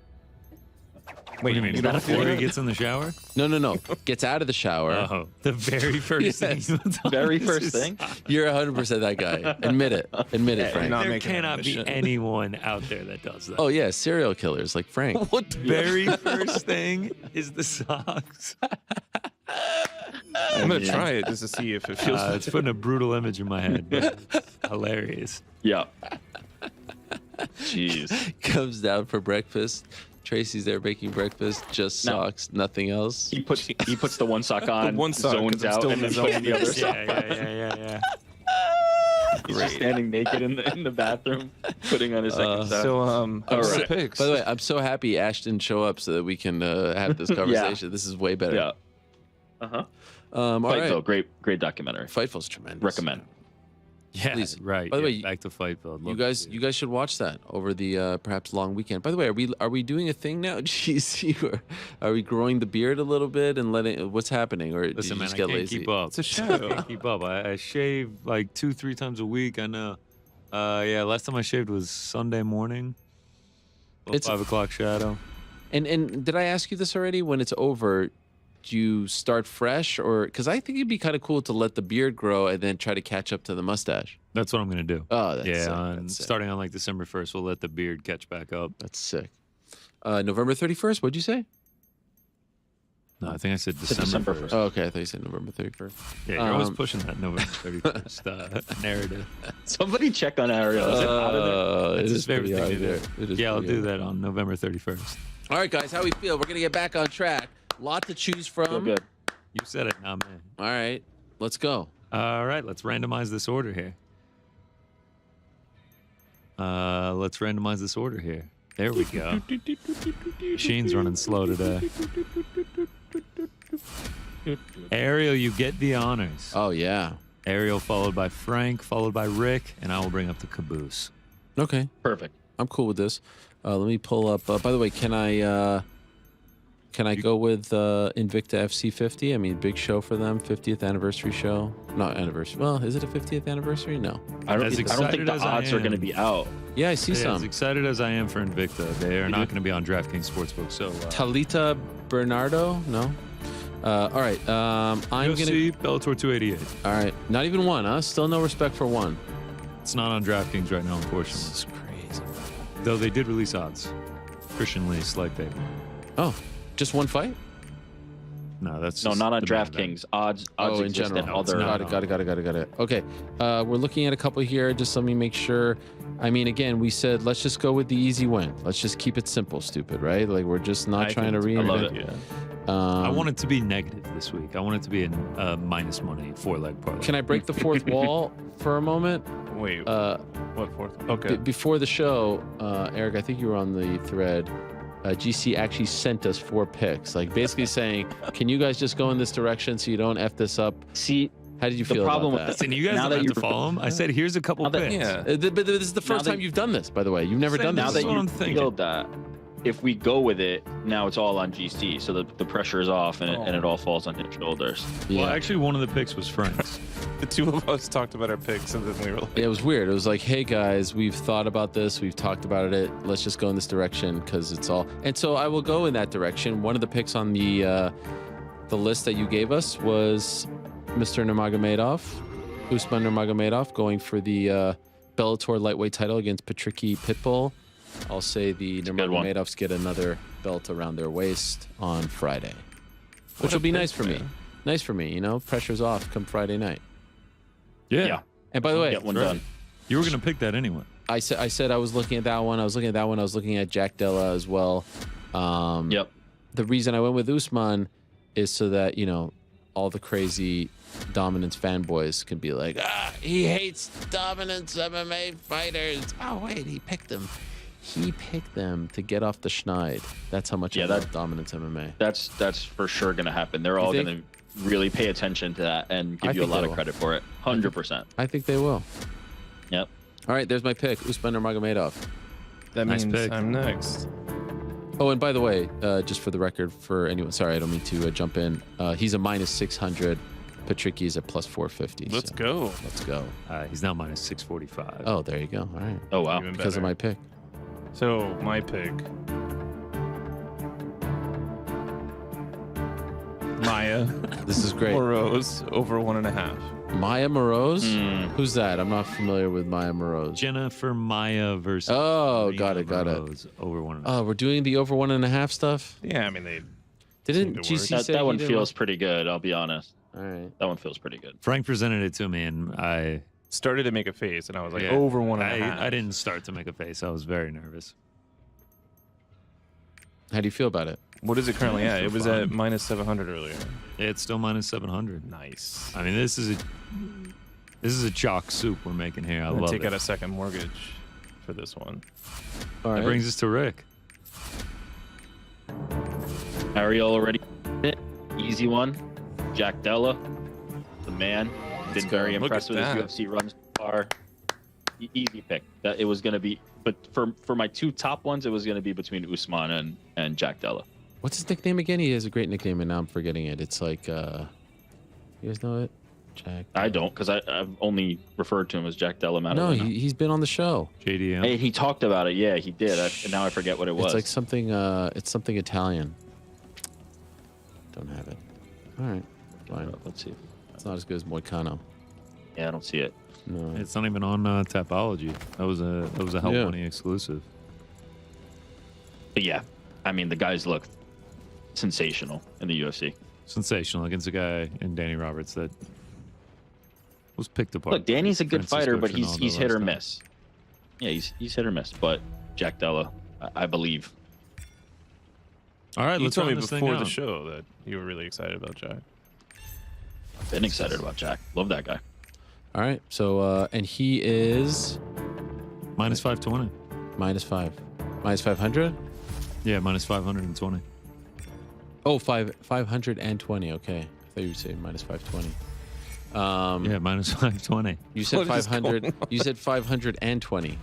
What do you mean? is that a Before he feeling? gets in the shower? No. Gets out of the shower. Oh, the very first thing. Yes. he puts on Very is first his thing? sock. You're 100% that guy. Admit it. Admit it, Frank. not There making an cannot be admission. anyone out there that does that. Oh, yeah. Serial killers like Frank. What the very first thing is the socks? I'm gonna try it just to see if it feels. It's putting a brutal image in my head. But it's hilarious. Yeah. Jeez. Comes down for breakfast. Tracy's there making breakfast. Just No. socks, nothing else. He puts the one sock on, one sock, 'cause zones I'm out, still and in then the puts the other zone. sock Yeah. He's just standing naked in the bathroom, putting on his second sock. So All what's the right. picks? By the way, I'm so happy Ash didn't show up so that we can have this conversation. This is way better. Yeah. Uh-huh. All right. Fightful, great documentary. Fightful's tremendous. Recommend. Yeah, Please. right. By the yeah, way, back to Fightful. You guys should watch that over the perhaps long weekend. By the way, are we doing a thing now? Jeez, are we growing the beard a little bit and letting what's happening, or did Listen, you man, just I get can't lazy? keep up. It's a shadow. I can't keep up. I shave like 2-3 times a week. I know. Yeah, last time I shaved was Sunday morning. It's- 5 o'clock shadow. And did I ask you this already? When it's over, do you start fresh, or because I think it'd be kind of cool to let the beard grow and then try to catch up to the mustache. That's what I'm gonna do. Oh, that's yeah. sick. That's sick. Starting on like December 1st, we'll let the beard catch back up. That's sick. November 31st. What'd you say? No, I think I said December December 1st. 1st. Oh, okay. I thought you said November 31st. Yeah, you're always pushing that November 31st narrative. Somebody check on Ariel. Is it out of there? It That's is his favorite pretty thing out to there. do. It is Yeah, I'll pretty do out that on November 31st. All right, guys, how we feel? We're gonna get back on track. Lot to choose from. Feel good. You said it, not me. All right, let's go. All right, let's randomize this order here. There we go. Machine's running slow today. Ariel, you get the honors. Oh yeah. Ariel followed by Frank, followed by Rick, and I will bring up the caboose. Okay. Perfect. I'm cool with this. Let me pull up. By the way, can I Can I go with Invicta FC50? I mean, big show for them, 50th anniversary show. Not anniversary. Well, is it a 50th anniversary? No. I don't think the odds are going to be out. Yeah, I see some. As excited as I am for Invicta, they are not going to be on DraftKings Sportsbook. So Talita Bernardo? No. All right. I'm going to Bellator 288. All right. Not even one, huh? Still no respect for one. It's not on DraftKings right now, unfortunately. This is crazy. Though they did release odds. Christian Lee, Slight Baby. Oh, just one fight? No, that's not on DraftKings. Odds in exist general. in other. Got it. Okay, we're looking at a couple here. Just let me make sure. I mean, again, we said let's just go with the easy win. Let's just keep it simple, stupid, right? Like we're just not trying to reinvent. I love it. I want it to be negative this week. I want it to be a minus money 4-leg parlay. Can I break the fourth wall for a moment? Wait, what fourth? Okay. Before the show, Eric, I think you were on the thread. GC actually sent us 4 picks, like basically saying, "Can you guys just go in this direction so you don't f this up?" See, how did you feel about that? Listen, you guys don't have to follow him. I said, "Here's a couple picks." Yeah, but this is the first time you've done this, by the way. You've never done this. Now that you feel that, if we go with it, now it's all on GC, so the pressure is off and it all falls on his shoulders. Well, actually, one of the picks was Frank's. The two of us talked about our picks, and then we were like, it was weird. It was like, hey guys, we've thought about this, we've talked about it. Let's just go in this direction because it's all. And so I will go in that direction. One of the picks on the list that you gave us was Mr. Nurmagomedov, Usman Nurmagomedov, going for the Bellator lightweight title against Patricky Pitbull. I'll say the Nurmagomedovs get another belt around their waist on Friday, which will be nice for me. Nice for me, you know. Pressure's off come Friday night. Yeah. And by the way, get one done. You were going to pick that anyway. I said I was looking at that one. I was looking at Jack Della as well. Yep. The reason I went with Usman is so that, you know, all the crazy dominance fanboys can be like, he hates dominance MMA fighters. Oh, wait, he picked them. He picked them to get off the schneid. That's how much I love dominance MMA. That's for sure going to happen. They're all going to really pay attention to that and give you a lot of credit for it. 100%. I think they will. Yep. All right, there's my pick, Usman Nurmagomedov. That means I'm next. Oh, and by the way, just for the record, for anyone, sorry, I don't mean to jump in. He's a minus 600. Patricky is at plus 450. Let's go. Let's go. He's now minus 645. Oh, there you go. All right. Oh, wow. Because of my pick. So, my pick. Maya. This is great. Moroz over 1.5. Maya Moroz? Who's that? I'm not familiar with Maya Moroz. Jennifer Maya versus. Oh, Marina got it. Moroz over 1.5. Oh, we're doing the over 1.5 stuff? Yeah, I mean, they didn't GC say that one feels pretty good, I'll be honest. All right. That one feels pretty good. Frank presented it to me, and I started to make a face, and I was like, over 1.5. I didn't start to make a face. I was very nervous. How do you feel about it? What is it currently at? It was at minus 700 earlier. It's still minus 700. Nice. I mean, this is a chalk soup we're making here. I I'm gonna love take it. out a second mortgage for this one. All right. That brings us to Rick. Ariel already hit. Easy one. Jack Della, the man. Been very impressed with his UFC runs so far. Easy pick. That it was going to be, but for my two top ones, it was going to be between Usman and Jack Della. What's his nickname again? He has a great nickname, and now I'm forgetting it. It's like, you guys know it? Jack. I don't, because I've only referred to him as Jack Della. No, he's been on the show. JDM. Hey, he talked about it. Yeah, he did. And now I forget what it was. It's like something. It's something Italian. Don't have it. All right. Fine. Let's see. It's not as good as Moicano. Yeah, I don't see it. No. It's not even on Tapology. That was a Help Money exclusive. But yeah, I mean, the guys look sensational in the UFC. Sensational against a guy in Danny Roberts that was picked apart. Look, Danny's a good fighter, but Trinaldo he's hit or last time. miss. Yeah, he's hit or miss. But Jack Della, I believe. All right, You let's told me round this thing before the out. show that you were really excited about Jack. I've been excited about Jack. Love that guy. All right. So, and he is minus 520. Minus 500. Yeah, minus 520. Oh, 520. Okay, I thought you were saying minus 520. Yeah, minus 520. You said What is 500. going on? You said 520.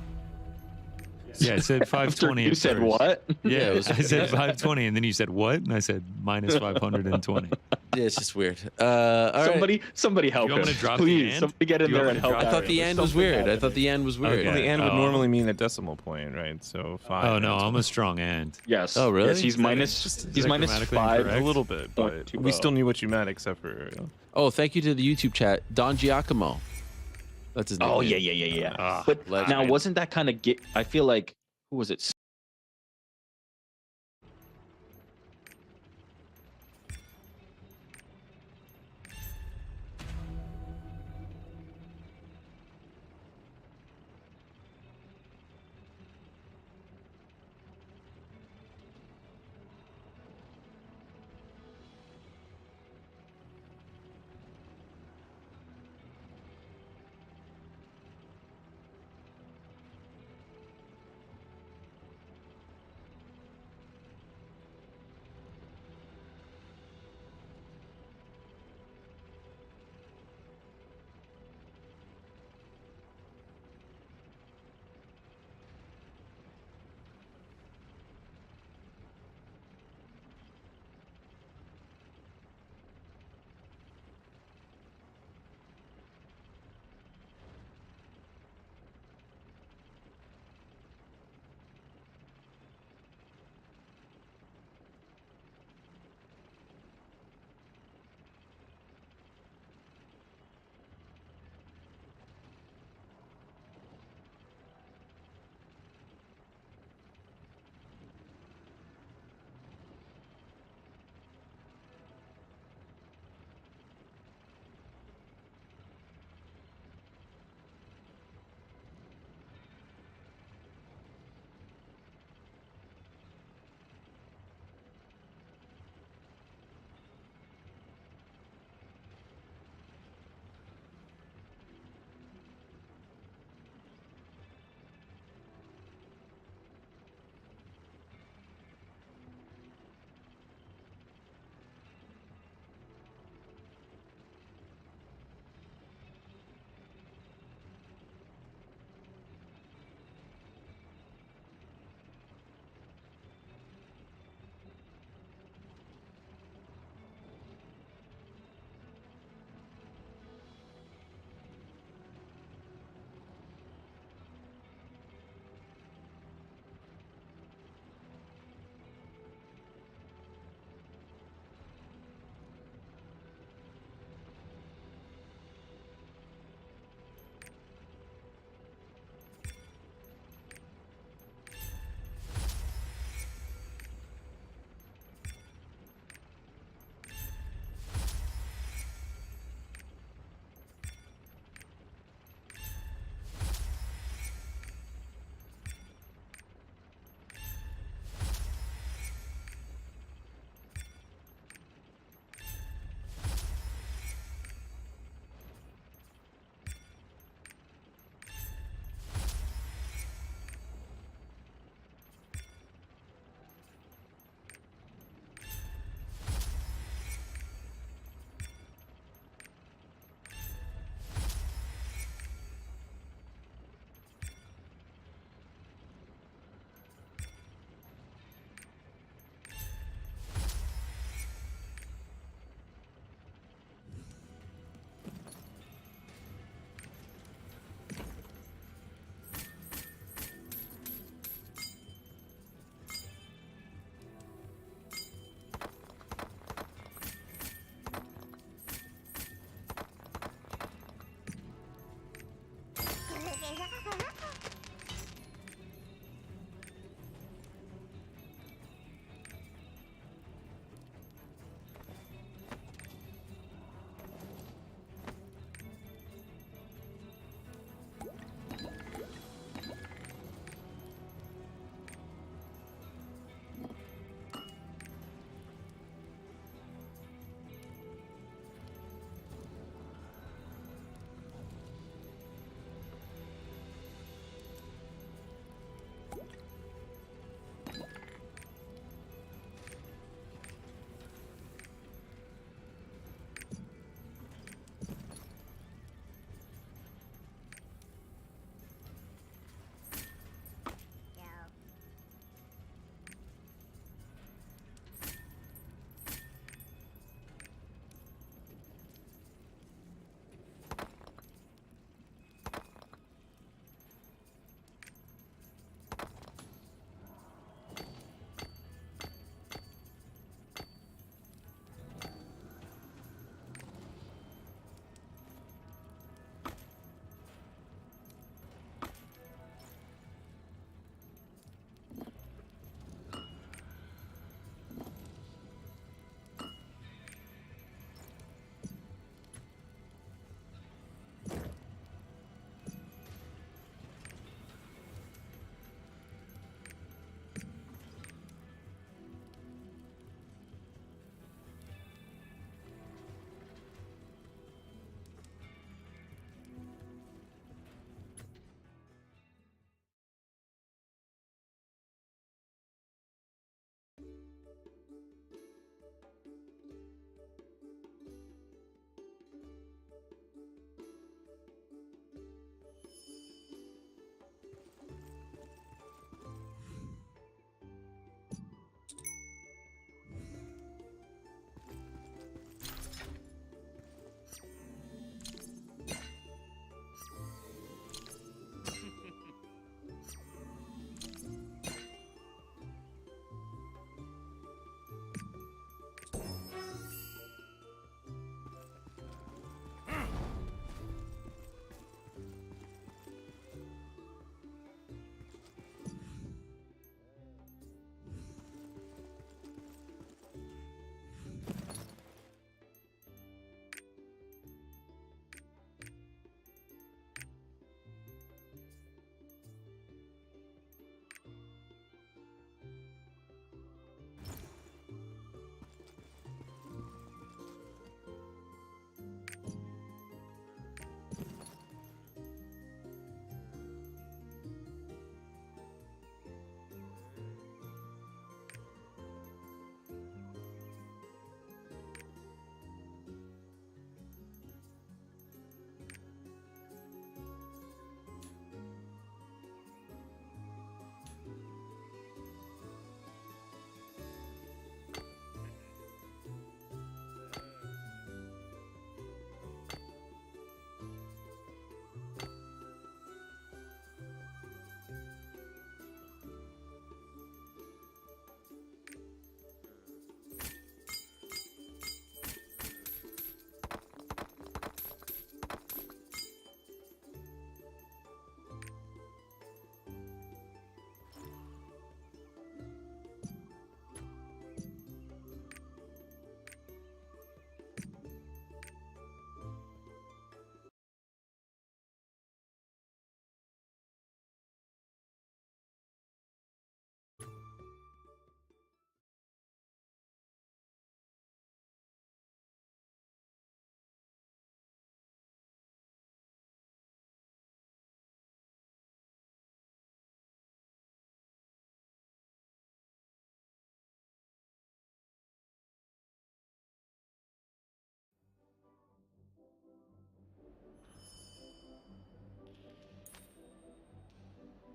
Yeah, I said 520. You at said first. what? Yeah, I said 520, and then you said what? And I said minus 520. Yeah, it's just weird. All right. Somebody help You want him. me to drop the Please, and? somebody get in Do you there want and me to help. drop I the thought the end was weird. I thought the end was weird. Okay. The and would Oh. normally mean a decimal point, right? So 5. Oh no, and I'm a strong and. Yes. Oh, really? Yes, he's Is that minus grammatically 5. incorrect? a little bit, but 0.20. we still knew what you meant, except for. Oh, thank you to the YouTube chat. Don Giacomo. That's his name. Oh yeah. Ah, But legend. now, wasn't that kind of I feel like who was it?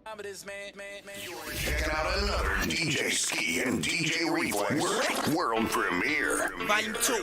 Check out another DJ Ski and DJ Reflex world premiere. Volume 2.